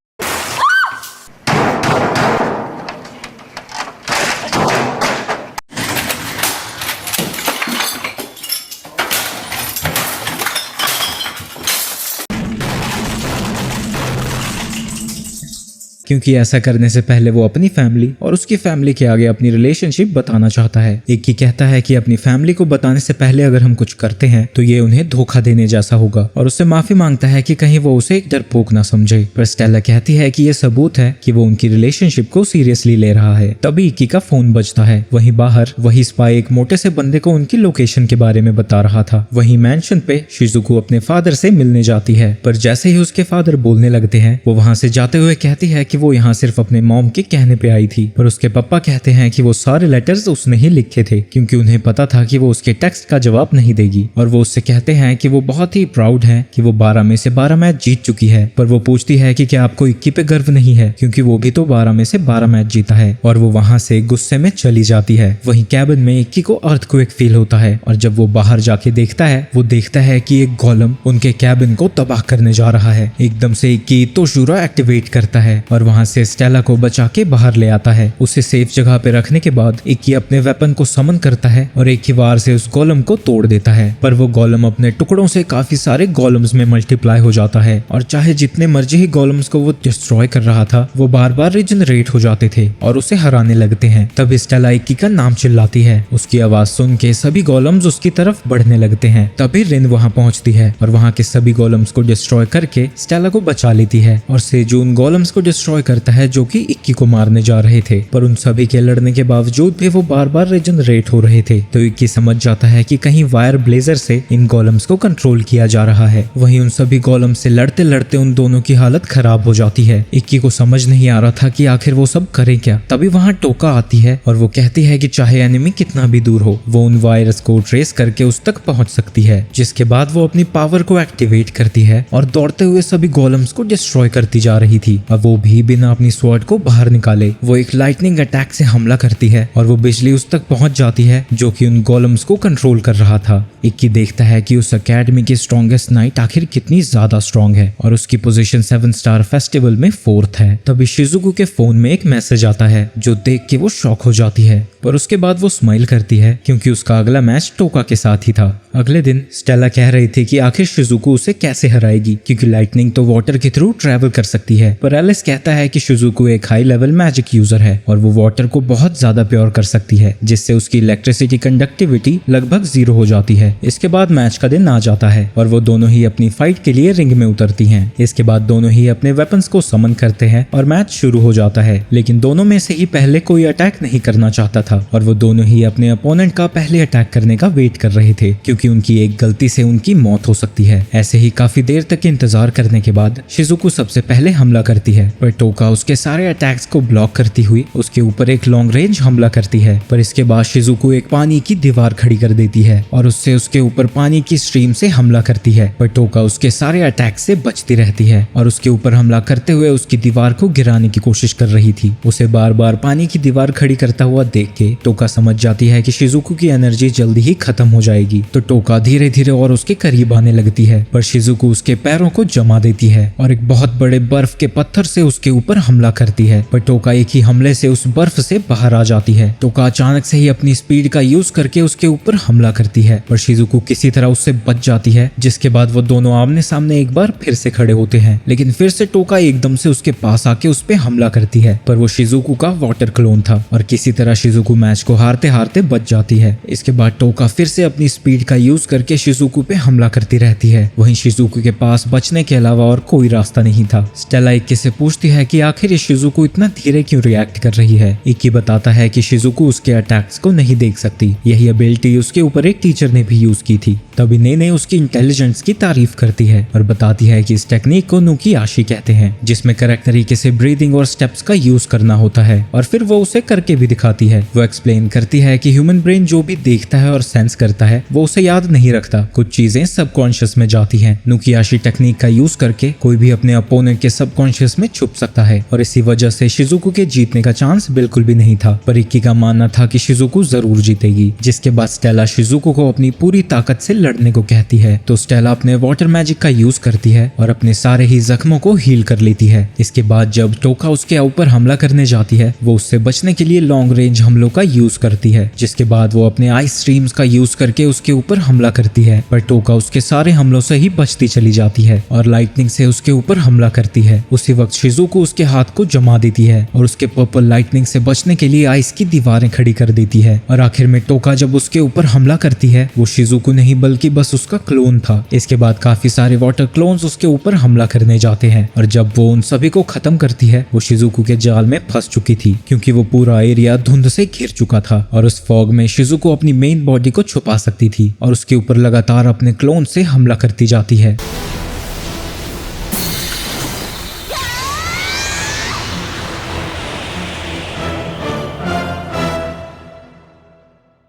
क्योंकि ऐसा करने से पहले वो अपनी फैमिली और उसकी फैमिली के आगे अपनी रिलेशनशिप बताना चाहता है। इक्की कहता है कि अपनी फैमिली को बताने से पहले अगर हम कुछ करते हैं तो ये उन्हें धोखा देने जैसा होगा और उससे माफी मांगता है कि कहीं वो उसे एक डरपोक ना समझे। पर स्टेला कहती है कि ये सबूत है कि वो उनकी रिलेशनशिप को सीरियसली ले रहा है। तभी इक्की का फोन बजता है। वहीं बाहर वही स्पाई एक मोटे से बंदे को उनकी लोकेशन के बारे में बता रहा था। वहीं मैंशन पे शिजुको अपने फादर से मिलने जाती है, पर जैसे ही उसके फादर बोलने लगते हैं वो वहां से जाते हुए कहती है कि वो यहाँ सिर्फ अपने मॉम के कहने पे आई थी। पर उसके पापा कहते हैं कि वो सारे लेटर्स उसने ही लिखे थे क्योंकि उन्हें पता था कि वो उसके टेक्स्ट का जवाब नहीं देगी। और वो उससे कहते हैं कि वो बहुत ही प्राउड है कि वो 12 में से 12 मैच जीत चुकी है। पर वो पूछती है कि क्या आपको इक्की पे गर्व नहीं है, क्योंकि वो भी तो 12 में से 12 मैच जीता है। और वो वहां से गुस्से में चली जाती है। वहीं कैबिन में इक्की को अर्थक्वेक फील होता है और जब वो बाहर जाके देखता है वो देखता है कि एक गोलम उनके कैबिन को तबाह करने जा रहा है। एकदम से इक्की तोशूरा एक्टिवेट करता है और वहां से स्टेला को बचा के बाहर ले आता है। उसे सेफ जगह पे रखने के बाद इक्की अपने वेपन को समन करता है और एक ही वार से उस गोलम को तोड़ देता है। पर वो गोलम अपने टुकड़ों से काफी सारे गोलम्स में मल्टीप्लाई हो जाता है और चाहे जितने मर्जी ही गोलम्स को वो डिस्ट्रॉय कर रहा था वो बार बार रिजनरेट हो जाते थे और उसे हराने लगते हैं। तब स्टेला इक्की का नाम चिल्लाती है। उसकी आवाज सुन के सभी गोलम्स उसकी तरफ बढ़ने लगते हैं। तभी रिन वहां पहुंचती है और वहां के सभी गोलम्स को डिस्ट्रॉय करके स्टेला को बचा लेती है और सेजून गोलम्स को डिस्ट्रॉय करता है जो कि इक्की को मारने जा रहे थे। पर उन सभी के लड़ने के बावजूद भी वो बार बार रिजनरेट हो रहे थे। तो इक्की समझ जाता है कि कहीं वायर ब्लेजर से इन गोलम्स को कंट्रोल किया जा रहा है। वहीं उन सभी गोलम से लड़ते लड़ते उन दोनों की हालत खराब हो जाती है। इक्की को समझ नहीं आ रहा था कि आखिर वो सब करे क्या। तभी वहां टोका आती है और वो कहती है कि चाहे एनिमी कितना भी दूर हो वो उन वायरस को ट्रेस करके उस तक पहुंच सकती है। जिसके बाद वो अपनी पावर को एक्टिवेट करती है और दौड़ते हुए सभी गोलम्स को डिस्ट्रॉय करती जा रही थी। और वो भी बिना अपनी स्वॉर्ड को बाहर निकाले वो एक लाइटनिंग अटैक से हमला करती है और वो बिजली उस तक पहुंच जाती है जो कि उन गोलम्स को कंट्रोल कर रहा था। इक्की देखता है कि उस एकेडमी की स्ट्रॉन्गेस्ट नाइट आखिर कितनी ज्यादा स्ट्रॉन्ग है और उसकी पोजीशन 7 स्टार फेस्टिवल में 4th है। तभी शिजुको के फोन में एक मैसेज आता है जो देख के वो शॉक हो जाती है। पर उसके बाद वो स्माइल करती है क्योंकि उसका अगला मैच टोका के साथ ही था। अगले दिन स्टेला कह रही थी कि आखिर शिजुको उसे कैसे हराएगी क्योंकि लाइटनिंग तो वाटर के थ्रू ट्रैवल कर सकती है। पर एलिस कहता है कि शिजुको एक हाई लेवल मैजिक यूजर है और वो वाटर को बहुत ज्यादा प्योर कर सकती है जिससे उसकी इलेक्ट्रिसिटी कंडक्टिविटी लगभग 0 हो जाती है। इसके बाद मैच का दिन आ जाता है और वो दोनों ही अपनी फाइट के लिए रिंग में उतरती हैं। इसके बाद दोनों ही अपने वेपन्स को समन करते हैं और मैच शुरू हो जाता है। लेकिन दोनों में से ही पहले कोई अटैक नहीं करना चाहता था और वो दोनों ही अपने अपोनेंट का पहले अटैक करने का वेट कर रहे थे क्योंकि उनकी एक गलती से उनकी मौत हो सकती है। ऐसे ही काफी देर तक इंतजार करने के बाद शिजुको सबसे पहले हमला करती है पर टोका उसके सारे अटैक्स को ब्लॉक करती हुई उसके ऊपर एक लॉन्ग रेंज हमला करती है। पर इसके बाद शिजुको एक पानी की दीवार खड़ी कर देती है और उससे उसके ऊपर पानी की स्ट्रीम से हमला करती है। पर टोका उसके सारे अटैक से बचती रहती है और उसके ऊपर हमला करते हुए उसकी दीवार को गिराने की कोशिश कर रही थी। उसे बार बार पानी की दीवार खड़ी करता हुआ देख के टोका समझ जाती है कि शिजुको की एनर्जी जल्दी ही खत्म हो जाएगी। तो टोका धीरे धीरे और उसके करीब आने लगती है पर शिजुको उसके पैरों को जमा देती है और एक बहुत बड़े बर्फ के पत्थर से उसके ऊपर हमला करती है। पर टोका एक ही हमले से उस बर्फ से बाहर आ जाती है। टोका अचानक से ही अपनी स्पीड का यूज करके उसके ऊपर हमला करती है पर शिजुको किसी तरह उससे बच जाती है। जिसके बाद वो दोनों आमने सामने एक बार फिर से खड़े होते हैं लेकिन फिर से टोका एकदम से उसके पास आके उस पे हमला करती है। पर वो शिजुको का वाटर क्लोन था और किसी तरह शिजुको मैच को हारते हारते बच जाती है। इसके बाद टोका फिर से अपनी स्पीड का यूज करके शिजुको पे हमला करती रहती है। वहीं शिजुको के पास बचने के अलावा और कोई रास्ता नहीं था। स्टेला इक्की से पूछती है कि आखिर ये शिजुको इतना धीरे क्यों रिएक्ट कर रही है। इक्की बताता है कि शिजुको उसके अटैक्स को नहीं देख सकती। यही एबिलिटी उसके ऊपर एक टीचर ने भी यूज की थी। तभी नेने उसकी इंटेलिजेंस की तारीफ करती है और बताती है कि इस टेक्निक को नुकीआशी कहते हैं जिसमें करेक्ट तरीके से ब्रीदिंग और स्टेप्स का यूज करना होता है और फिर वो उसे करके भी दिखाती है। वो एक्सप्लेन करती है कि ह्यूमन ब्रेन जो भी देखता है और सेंस करता है वो उसे याद नहीं रखता, कुछ चीजें सबकॉन्शियस में जाती हैं। नुकीआशी टेक्निक का यूज करके कोई भी अपने अपोनेंट के सबकॉन्शियस में छुप सकता है और इसी वजह से शिजुको के जीतने का चांस बिल्कुल भी नहीं था। पर इक्की का मानना था कि शिजुको जरूर जीतेगी। जिसके बाद स्टेला शिजुको को अपनी पूरी ताकत से लड़ने को कहती है तो स्टेला अपने वाटर मैजिक का यूज करती है और अपने सारे ही जख्मों को हील कर लेती है। इसके बाद जब टोका उसके ऊपर हमला करने जाती है वो उससे बचने के लिए लॉन्ग रेंज हमलों का यूज करती है। जिसके बाद वो अपने आइस स्ट्रीम्स का यूज करके उसके ऊपर हमला करती है पर टोका उसके सारे हमलों से ही बचती चली जाती है और लाइटनिंग से उसके ऊपर हमला करती है। उसी वक्त शिजुको शिजुको उसके हाथ को जमा देती है और उसके पर्पल लाइटनिंग से बचने के लिए आइस की दीवारें खड़ी कर देती है। और आखिर में टोका जब उसके ऊपर हमला करती है वो शिजुको नहीं बल्कि बस उसका क्लोन था। इसके बाद काफी सारे वाटर क्लोन्स उसके ऊपर हमला करने जाते हैं और जब वो उन सभी को खत्म करती है वो शिजुको के जाल में फंस चुकी थी क्योंकि वो पूरा एरिया धुंध से घिर चुका था और उस फॉग में शिजुको अपनी मेन बॉडी को छुपा सकती थी और उसके ऊपर लगातार अपने क्लोन से हमला करती जाती है।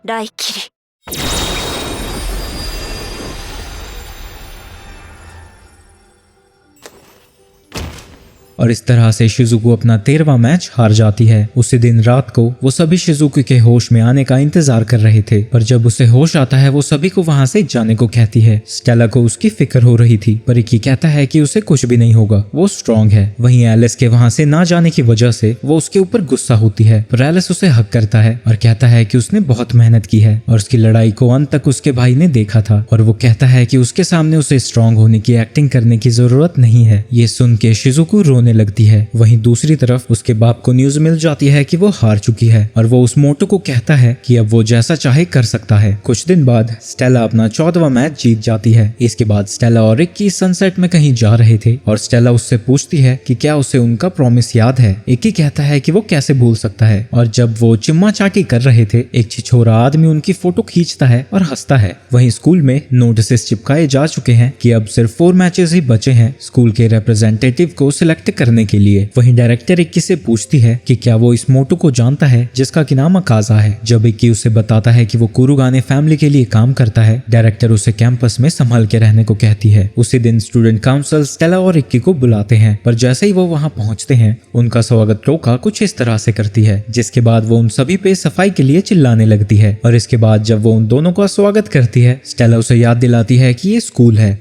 Raikiri और इस तरह से शिजुको अपना 13वां मैच हार जाती है। उसी दिन रात को वो सभी शिजुको के होश में आने का इंतजार कर रहे थे, पर जब उसे होश आता है वो सभी को वहां से जाने को कहती है। स्टेला को उसकी फिक्र हो रही थी पर इक्की कहता है कि उसे कुछ भी नहीं होगा, वो स्ट्रांग है। वहीं एलिस के वहां से ना जाने की वजह से वो उसके ऊपर गुस्सा होती है, पर एलिस उसे हक करता है और कहता है कि उसने बहुत मेहनत की है और उसकी लड़ाई को अंत तक उसके भाई ने देखा था और वो कहता है कि उसके सामने उसे स्ट्रांग होने की एक्टिंग करने की जरूरत नहीं है। ये सुन के शिजुको रोने लगती है। वहीं दूसरी तरफ उसके बाप को न्यूज मिल जाती है कि वो हार चुकी है और वो उस मोटो को कहता है कि अब वो जैसा चाहे कर सकता है। कुछ दिन बाद स्टेला अपना 14वां मैच जीत जाती है। इसके बाद स्टेला और इक्की सनसेट में कहीं जा रहे थे और स्टेला उससे पूछती है कि क्या उसे उनका प्रॉमिस याद है। इक्की कहता है कि वो कैसे भूल सकता है और जब वो चिम्मा चाटी कर रहे थे एक छिछोरा आदमी उनकी फोटो खींचता है और हंसता है। वहीं स्कूल में नोटिस चिपकाए जा चुके हैं कि अब सिर्फ 4 मैचेस ही बचे हैं स्कूल के रिप्रेजेंटेटिव को सिलेक्ट करने के लिए। वहीं डायरेक्टर इक्की से पूछती है कि क्या वो इस मोटो को जानता है जिसका कि नाम अकाजा है। जब इक्की उसे बताता है कि वो कुरुगाने फैमिली के लिए काम करता है, डायरेक्टर उसे कैंपस में संभाल के रहने को कहती है। उसी दिन स्टूडेंट काउंसिल स्टेला और इक्की को बुलाते हैं, पर जैसे ही वो वहां पहुंचते हैं उनका स्वागत टोका कुछ इस तरह से करती है, जिसके बाद वो उन सभी पे सफाई के लिए चिल्लाने लगती है। और इसके बाद जब वो उन दोनों का स्वागत करती है स्टेला उसे याद दिलाती है कि ये स्कूल है।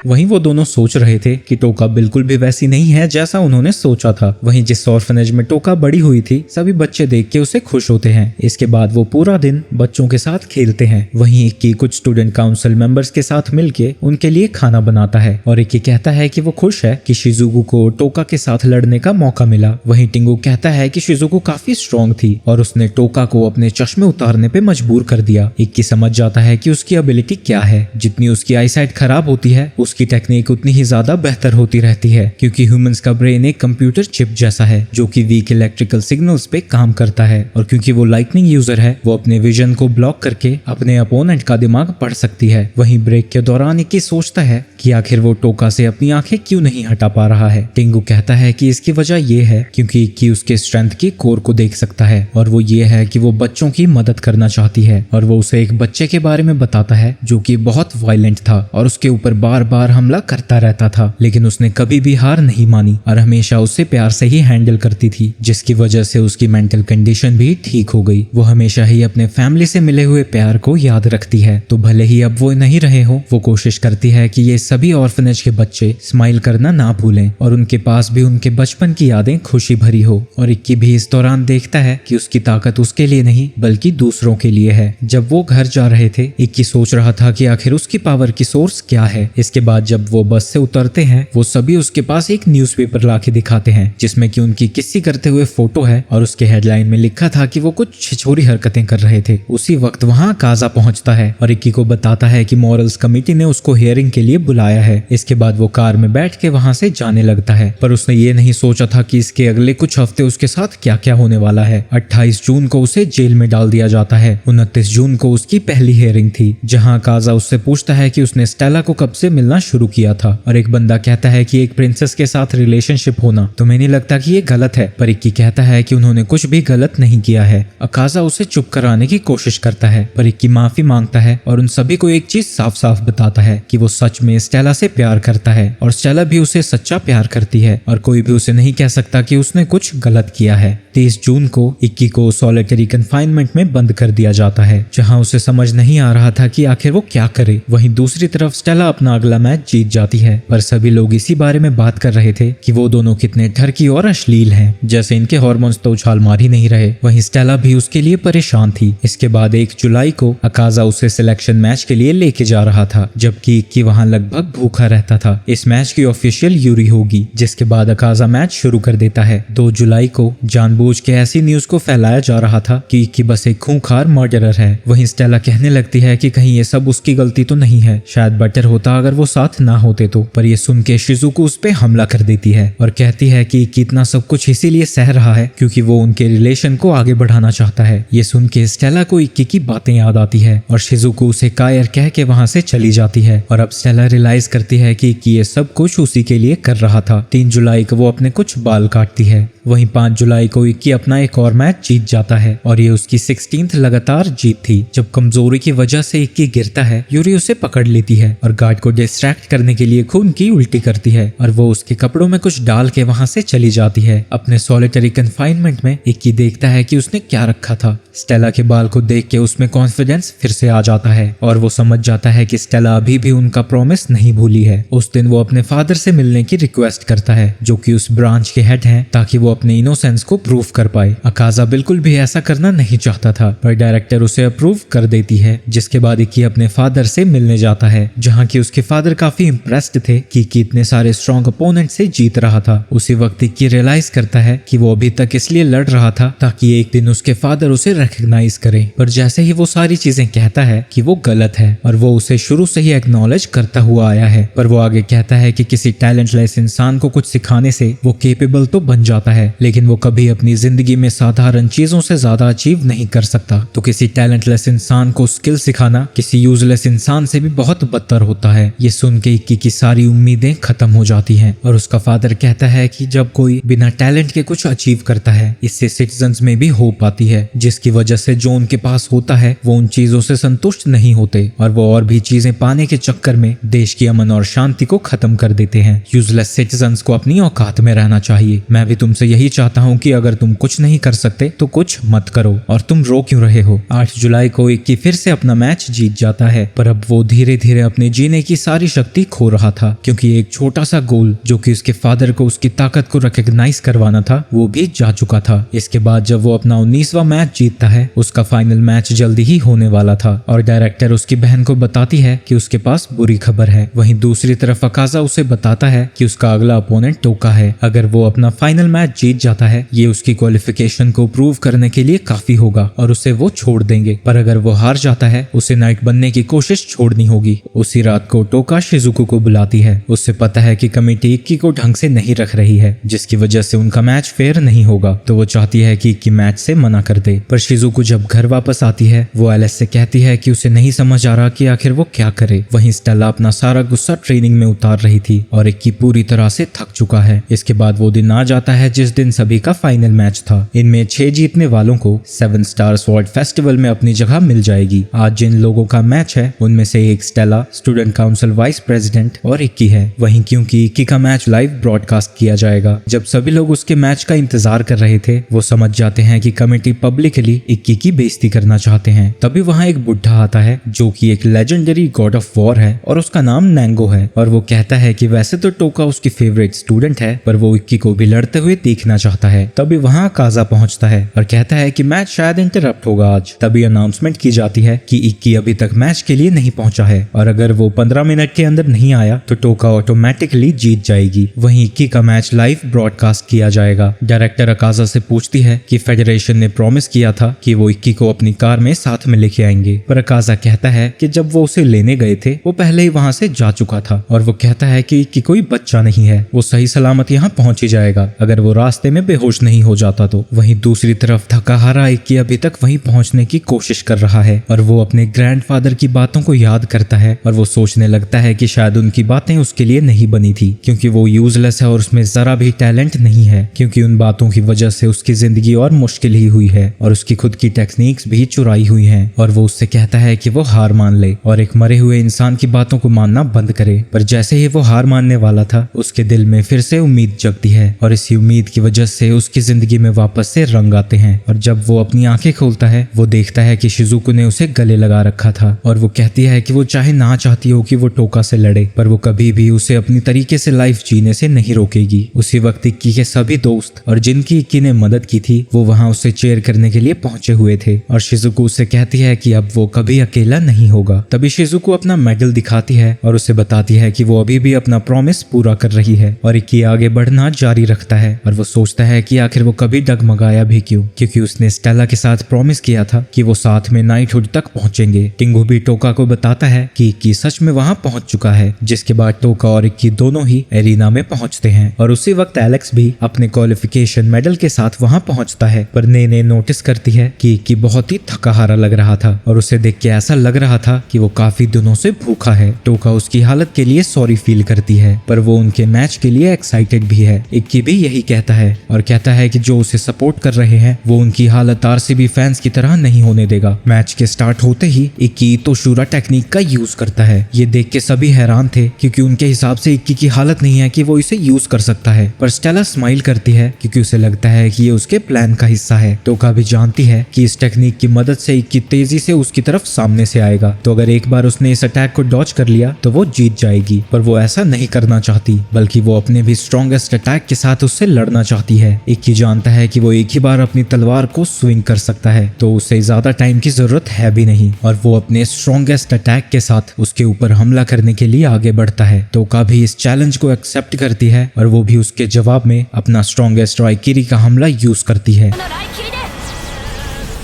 वहीं वो दोनों सोच रहे थे कि टोका बिल्कुल भी वैसी नहीं है जैसा उन्होंने सोचा था। वहीं जिस ऑर्फनेज में टोका बड़ी हुई थी सभी बच्चे देख के उसे खुश होते हैं। इसके बाद वो पूरा दिन बच्चों के साथ खेलते हैं। वहीं इक्की कुछ स्टूडेंट काउंसिल मेंबर्स के साथ मिलके उनके लिए खाना बनाता है और इक्की कहता है कि वो खुश है कि शिजुको को टोका के साथ लड़ने का मौका मिला। वहीं टिंगू कहता है कि शिजुको काफी स्ट्रॉन्ग थी और उसने टोका को अपने चश्मे उतारने पे मजबूर कर दिया। इक्की समझ जाता है कि उसकी एबिलिटी क्या है। जितनी उसकी आईसाइट खराब होती है उसकी टेक्निक उतनी ही ज्यादा बेहतर होती रहती है, क्योंकि ह्यूमंस का ब्रेन एक कंप्यूटर चिप जैसा है जो कि वीक इलेक्ट्रिकल सिग्नल्स पे काम करता है और क्योंकि वो लाइटनिंग यूजर है वो अपने विजन को ब्लॉक करके अपने अपोनेंट का दिमाग पढ़ सकती है। वहीं ब्रेक के दौरान इक्की सोचता है कि आखिर वो टोका से अपनी आंखें क्यों नहीं हटा पा रहा है। टिंगू कहता है कि इसकी वजह ये है क्योंकि इक्की उसके स्ट्रेंथ की कोर को देख सकता है और वो ये है कि वो बच्चों की मदद करना चाहती है। और वो उसे एक बच्चे के बारे में बताता है जो कि बहुत वायलेंट था और उसके ऊपर बार बार हमला करता रहता था, लेकिन उसने कभी भी हार नहीं मानी और हमेशा उससे प्यार से ही हैंडल करती थी, जिसकी वजह से उसकी मेंटल कंडीशन भी ठीक हो गई। वो हमेशा ही अपने फैमिली से मिले हुए प्यार को याद रखती है, तो भले ही अब वो नहीं रहे हो वो कोशिश करती है कि ये सभी ऑर्फनेज के बच्चे स्माइल करना ना भूलें और उनके पास भी उनके बचपन की यादें खुशी भरी हो। और इक्की भी इस दौरान देखता है कि उसकी ताकत उसके लिए नहीं बल्कि दूसरों के लिए है। जब वो घर जा रहे थे इक्की सोच रहा था कि आखिर उसकी पावर की सोर्स क्या है। इसके बाद जब वो बस से उतरते हैं वो सभी उसके पास एक न्यूज़पेपर लाके दिखाते हैं जिसमें कि उनकी किस्सी करते हुए फोटो है और उसके हेडलाइन में लिखा था कि वो कुछ छिछोरी हरकतें कर रहे थे। उसी वक्त वहां काजा पहुंचता है और इक्की को बताता है कि मॉरल्स कमेटी ने उसको हियरिंग के लिए बुलाया है। इसके बाद वो कार में बैठ के वहां से जाने लगता है, पर उसने ये नहीं सोचा था कि इसके अगले कुछ हफ्ते उसके साथ क्या क्या होने वाला है। 28 जून को उसे जेल में डाल दिया जाता है। 29 जून को उसकी पहली हियरिंग थी जहाँ काजा उससे पूछता है कि उसने स्टेला को कब से मिलना शुरू किया था और एक बंदा कहता है कि एक प्रिंसेस के साथ रिलेशनशिप होना तुम्हें नहीं लगता कि ये गलत है, पर इक्की कहता है कि उन्होंने कुछ भी गलत नहीं किया है। अकाजा उसे चुप कराने की कोशिश करता है पर इक्की माफी मांगता है और उन सभी को एक चीज साफ साफ बताता है कि वो सच में स्टेला से प्यार करता है और स्टेला भी उसे सच्चा प्यार करती है और कोई भी उसे नहीं कह सकता कि उसने कुछ गलत किया है। 30 जून को इक्की को सॉलिटरी कन्फाइनमेंट में बंद कर दिया जाता है जहां उसे समझ नहीं आ रहा था कि आखिर वो क्या करे। वहीं दूसरी तरफ स्टेला अपना अगला मैच जीत जाती है, पर सभी लोग इसी बारे में बात कर रहे थे कि वो दोनों कितने ठरकी और अश्लील हैं, जैसे इनके हार्मोन्स तो उछाल मार ही नहीं रहे। वहीं स्टेला भी उसके लिए परेशान थी। इसके बाद 1 जुलाई को अकाजा उसे सिलेक्शन मैच के लिए लेके जा रहा था, जबकि इक्की वहां लगभग लगभग भूखा रहता था। इस मैच की ऑफिशियल यूरी होगी, जिसके बाद अकाजा मैच शुरू कर देता है। 2 जुलाई को जानबूझ के ऐसी न्यूज को फैलाया जा रहा था कि बस एक खूंखार मर्डरर है। वहीं स्टेला कहने लगती है कि कहीं ये सब उसकी गलती तो नहीं है, शायद बेटर होता अगर वो साथ ना होते तो। पर ये सुन के शिजुको उस पे हमला कर देती है और कहती है कि इतना सब कुछ इसीलिए सह रहा है क्योंकि वो उनके रिलेशन को आगे बढ़ाना चाहता है। ये सुन के स्टेला को इक्की की बातें याद आती है और शिजुको उसे कायर कह के वहां से चली जाती है। और अब स्टेला रियलाइज करती है कि ये सब कुछ उसी के लिए कर रहा था। 3 जुलाई को वो अपने कुछ बाल काटती है। वहीं 5 जुलाई को इक्की अपना एक और मैच जीत जाता है और ये उसकी 16th लगातार जीत थी। जब कमजोरी की वजह से इक्की गिरता है, यूरी उसे पकड़ लेती है और गार्ड को डिस्ट्रैक्ट करने के लिए खून की उल्टी करती है और वो उसके कपड़ों में कुछ डाल के वहां से चली जाती है। अपने सॉलिटरी कन्फाइनमेंट में इक्की देखता है कि उसने क्या रखा था। स्टेला के बाल को देख के उसमें कॉन्फिडेंस फिर से आ जाता है और वो समझ जाता है कि स्टेला अभी भी उनका प्रॉमिस नहीं भूली है। उस दिन वो अपने फादर से मिलने की रिक्वेस्ट करता है, जो कि उस ब्रांच के हेड हैं, ताकि वो अपने इनोसेंस को प्रूव कर पाए। अकाजा बिल्कुल भी ऐसा करना नहीं चाहता था, पर डायरेक्टर उसे अप्रूव कर देती है। जिसके बाद इक्की अपने फादर से मिलने जाता है, जहाँ की उसके फादर काफी इम्प्रेस्ड थे कि इतने सारे स्ट्रॉन्ग अपोनेंट से जीत रहा था। उसी वक्त इक्की रियलाइज करता है कि वो अभी तक इसलिए लड़ रहा था ताकि एक दिन उसके फादर उसे रिकॉग्नाइज करें। पर जैसे ही वो सारी चीजें कहता है कि वो गलत है और वो उसे शुरू से ही एक्नॉलेज करता हुआ आया है, पर वो आगे कहता है कि किसी टैलेंटलेस इंसान को कुछ सिखाने से वो केपेबल तो बन जाता है, लेकिन वो कभी अपनी जिंदगी में साधारण चीजों से ज्यादा अचीव नहीं कर सकता। तो किसी टैलेंटलेस इंसान को स्किल सिखाना किसी यूजलेस इंसान से भी बहुत बदतर होता है। ये सुन के इक्की की सारी उम्मीदें खत्म हो जाती हैं और उसका फादर कहता है कि जब कोई बिना टैलेंट के कुछ अचीव करता है, इससे सिटीजन्स में भी होप आती है, जिसकी वजह से जो उनके पास होता है वो उन चीजों से संतुष्ट नहीं होते और वो और भी चीजें पाने के चक्कर में देश की अमन और शांति को खत्म कर देते हैं। यूजलेस सिटीजन्स को अपनी औकात में रहना चाहिए। मैं भी तुमसे यही चाहता हूँ कि अगर तुम कुछ नहीं कर सकते तो कुछ मत करो, और तुम रो क्यों रहे हो। 8 जुलाई को इक्की फिर से अपना मैच जीत जाता है, पर अब वो धीरे धीरे अपने जीने की सारी शक्ति खो रहा था, क्योंकि एक छोटा सा गोल जो कि उसके फादर को उसकी ताकत को रिकॉग्नाइज करवाना था वो भी जा चुका था। इसके बाद जब वो अपना 19वां मैच जीतता है, उसका फाइनल मैच जल्दी ही होने वाला था और डायरेक्टर उसकी बहन को बताती है कि उसके पास बुरी खबर है। वहीं दूसरी तरफ अकाजा उसे बताता है कि उसका अगला अपोनेंट टोका है। अगर वो अपना फाइनल मैच जीत जाता है, ये उसकी क्वालिफिकेशन को प्रूव करने के लिए काफी होगा और उसे वो छोड़ देंगे। पर अगर वो हार जाता है, उसे नाइट बनने की कोशिश छोड़नी होगी। उसी रात को टोका शिजुको को बुलाती है। उससे पता है कि कमेटी इक्की को ढंग से नहीं रख रही है, जिसकी वजह से उनका मैच फेयर नहीं होगा, तो वो चाहती है कि इक्की मैच से मना कर दे। पर शिजुको जब घर वापस आती है, वो एलिस से कहती है कि उसे नहीं समझ आ रहा कि आखिर वो क्या करे। वहीं स्टेला अपना सारा गुस्सा ट्रेनिंग में उतार रही थी और इक्की पूरी तरह से थक चुका है। इसके बाद वो दिन आ जाता है जिस दिन सभी का फाइनल मैच था। इनमें 6 जीतने वालों को 7 स्टार स्वॉर्ड फेस्टिवल में अपनी जगह मिल जाएगी। आज जिन लोगों का मैच है उनमें से एक Stella, student council vice president और इक्की है। वहीं क्योंकि इक्की का मैच लाइव ब्रॉडकास्ट किया जाएगा, जब सभी लोग उसके मैच का इंतजार कर रहे थे, वो समझ जाते हैं कि कमेटी पब्लिकली इक्की की बेइज्जती करना चाहते हैं। तभी वहाँ एक बुढ़ा आता है जो कि एक लेजेंडरी गॉड ऑफ वॉर है और उसका नाम नैंगो है, और वो कहता है कि वैसे तो टोका उसकी फेवरेट स्टूडेंट है, पर वो इक्की को भी लड़ते हुए देखना चाहता है। तभी वहाँ काजा पहुंचता है और कहता है कि मैच शायद इंटरप्ट होगा आज। तभी अनाउंसमेंट की जाती है कि इक्की अभी तक मैच के लिए नहीं पहुंचा है और अगर वो 15 मिनट के अंदर नहीं आया तो टोका ऑटोमेटिकली जीत जाएगी। वहीं इक्की का मैच लाइव ब्रॉडकास्ट किया जाएगा। डायरेक्टर अकाजा से पूछती है कि फेडरेशन ने प्रॉमिस किया था कि वो इक्की को अपनी कार में साथ में लेके आएंगे, पर अकाजा कहता है कि जब वो उसे लेने गए थे वो पहले ही वहां से जा चुका था और वो कहता है कि इक्की कोई बच्चा नहीं है, वो सही सलामत यहाँ पहुंच ही जाएगा अगर वो रास्ते में बेहोश नहीं हो जाता तो। वहीं दूसरी तरफ थकाहारा इक्की अभी तक वहीं पहुंचने की कोशिश कर रहा है और वो अपने ग्रैंडफादर की बातों को याद करता है और वो सोचने लगता है कि शायद उनकी बातें उसके लिए नहीं बनी थी, क्योंकि वो यूजलेस है और उसमें जरा भी टैलेंट नहीं है, क्योंकि उन बातों की वजह से उसकी जिंदगी और मुश्किल ही हुई है और उसकी खुद की टेक्निक्स भी चुराई हुई हैं। और वो उससे कहता है कि वो हार मान ले और एक मरे हुए इंसान की बातों को मानना बंद करे। पर जैसे ही वो हार मानने वाला था, उसके दिल में फिर से उम्मीद जगती है और इसी उम्मीद जिसकी वजह से उसकी जिंदगी में वापस से रंग आते हैं। और जब वो अपनी आंखें खोलता है वो देखता है कि शिजुको ने उसे गले लगा रखा था और वो कहती है कि वो चाहे ना चाहती हो कि वो टोका से लड़े पर वो कभी भी उसे अपनी तरीके से लाइफ जीने से नहीं रोकेगी। उसी वक्त इक्की के सभी दोस्त और जिनकी इक्की ने मदद की थी वो वहां उसे चेयर करने के लिए पहुंचे हुए थे और शिजुको उसे कहती है कि अब वो कभी अकेला नहीं होगा। तभी शिजुको अपना मेडल दिखाती है और उसे बताती है कि वो अभी भी अपना प्रॉमिस पूरा कर रही है और इक्की आगे बढ़ना जारी रखता है और वो सोचता है कि आखिर वो कभी डगमगाया भी क्यों, क्योंकि उसने स्टेला के साथ प्रॉमिस किया था कि वो साथ में नाइटहुड तक पहुंचेंगे। टिंगू भी टोका को बताता है कि इक्की सच में वहां पहुंच चुका है, जिसके बाद टोका और इक्की दोनों ही एरिना में पहुंचते हैं और उसी वक्त एलेक्स भी अपने क्वालिफिकेशन मेडल के साथ वहां पहुंचता है। पर नेने नोटिस करती है कि इक्की बहुत ही थका हारा लग रहा था और उसे देख के ऐसा लग रहा था कि वो काफी दिनों से भूखा है। टोका उसकी हालत के लिए सॉरी फील करती है पर वो उनके मैच के लिए एक्साइटेड भी है। इक्की भी यही कहता है और कहता है कि जो उसे सपोर्ट कर रहे हैं वो उनकी हालत आरसीबी फैंस की तरह नहीं होने देगा। मैच के स्टार्ट होते ही इक्की तोशूरा टेक्निक का यूज करता है। ये देख के सभी हैरान थे क्योंकि उनके हिसाब से इक्की की हालत नहीं है कि वो इसे यूज कर सकता है, पर स्टेला स्माइल करती है क्योंकि उसे लगता है कि ये उसके प्लान का हिस्सा है। टोका भी जानती है कि इस टेक्निक की मदद से इक्की तेजी से उसकी तरफ सामने से आएगा, तो अगर एक बार उसने इस अटैक को डॉज कर लिया तो वो जीत जाएगी। पर वो ऐसा नहीं करना चाहती बल्कि वो अपने भी स्ट्रॉन्गेस्ट अटैक के साथ उससे लड़ना चाहती है। इक्की जानता है कि वो एक ही बार अपनी तलवार को स्विंग कर सकता है तो उसे ज्यादा टाइम की जरूरत है भी नहीं और वो अपने स्ट्रॉन्गेस्ट अटैक के साथ उसके ऊपर हमला करने के लिए आगे बढ़ता है। टोका भी इस चैलेंज को एक्सेप्ट करती है और वो भी उसके जवाब में अपना स्ट्रॉन्गेस्ट राइकिरी का हमला यूज करती है।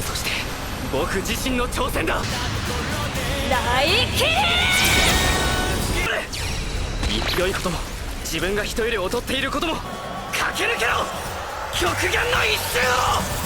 そして僕自身の挑戦だ。大キリ勢いことも自分が人より劣っていることも駆け抜けろ極限の一瞬を。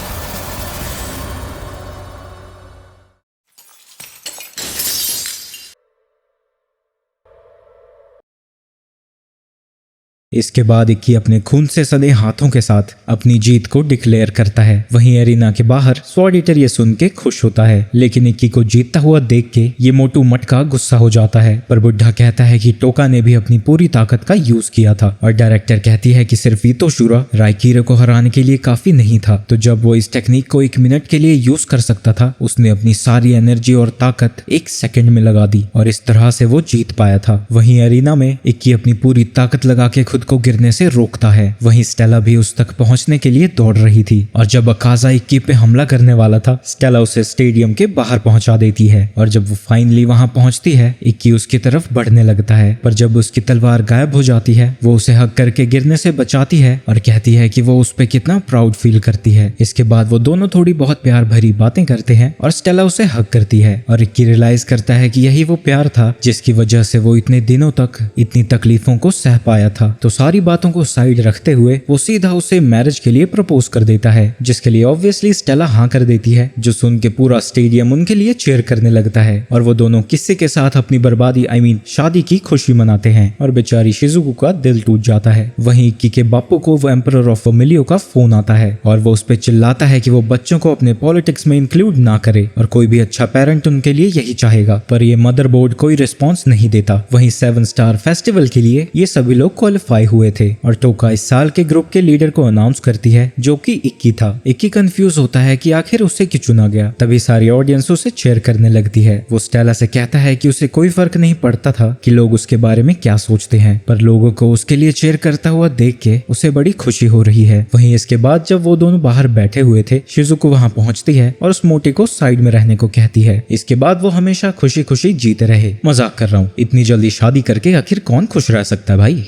इसके बाद इक्की अपने खून से सने हाथों के साथ अपनी जीत को डिक्लेयर करता है। वहीं एरिना के बाहर स्वॉर्ड ईटर ये सुन के खुश होता है, लेकिन इक्की को जीतता हुआ देख के ये मोटू मटका गुस्सा हो जाता है। पर बुढ़ा कहता है कि टोका ने भी अपनी पूरी ताकत का यूज किया था और डायरेक्टर कहती है कि सिर्फ इतोशूरा राइकिरो को हराने के लिए काफी नहीं था, तो जब वो इस टेक्निक को 1 मिनट के लिए यूज कर सकता था उसने अपनी सारी एनर्जी और ताकत 1 सेकंड में लगा दी और इस तरह से वो जीत पाया था। वहीं एरिना में इक्की अपनी पूरी ताकत लगा के खुद को गिरने से रोकता है। वहीं स्टेला भी उस तक पहुंचने के लिए दौड़ रही थी और जब अकाजा इक्की पे हमला करने वाला था स्टेला उसे स्टेडियम के बाहर पहुंचा देती है और जब वो फाइनली वहां पहुंचती है इक्की उसकी तरफ बढ़ने लगता है, पर जब उसकी तलवार गायब हो जाती है वो उसे हक करके गिरने से बचाती है और कहती है कि वो उस पे कितना प्राउड फील करती है। इसके बाद वो दोनों थोड़ी बहुत प्यार भरी बातें करते हैं और स्टेला उसे हक करती है और इक्की रियलाइज करता है कि यही वो प्यार था जिसकी वजह से वो इतने दिनों तक इतनी तकलीफों को सह पाया था। तो सारी बातों को साइड रखते हुए वो सीधा उसे मैरिज के लिए प्रपोज कर देता है, जिसके लिए ऑब्वियसली स्टेला हाँ कर देती है, जो सुन के पूरा स्टेडियम उनके लिए चीयर करने लगता है और वो दोनों किसी के साथ अपनी बर्बादी शादी की खुशी मनाते हैं और बेचारी शिजुको का दिल टूट जाता है। वहीं इक्की के बापू को वो एम्परर ऑफ वर्मिलियो का फोन आता है और वो उस पर चिल्लाता है कि वो बच्चों को अपने पॉलिटिक्स में इंक्लूड ना करे और कोई भी अच्छा पेरेंट उनके लिए यही चाहेगा, पर ये मदरबोर्ड कोई रिस्पॉन्स नहीं देता। वहीं 7 स्टार फेस्टिवल के लिए ये सभी लोग क्वालिफाई हुए थे और टोका इस साल के ग्रुप के लीडर को अनाउंस करती है जो कि इक्की था। इक्की कंफ्यूज होता है कि आखिर उसे क्यों चुना गया। तभी सारी ऑडियंस उसे चेयर करने लगती है। वो स्टेला से कहता है कि उसे कोई फर्क नहीं पड़ता था कि लोग उसके बारे में क्या सोचते हैं, पर लोगों को उसके लिए चेयर करता हुआ देख के उसे बड़ी खुशी हो रही है। वहीं इसके बाद जब वो दोनों बाहर बैठे हुए थे शिजुको वहां पहुंचती है और उस मोटी को साइड में रहने को कहती है। इसके बाद वो हमेशा खुशी खुशी जीते रहे। मजाक कर रहा हूँ, इतनी जल्दी शादी करके आखिर कौन खुश रह सकता है भाई।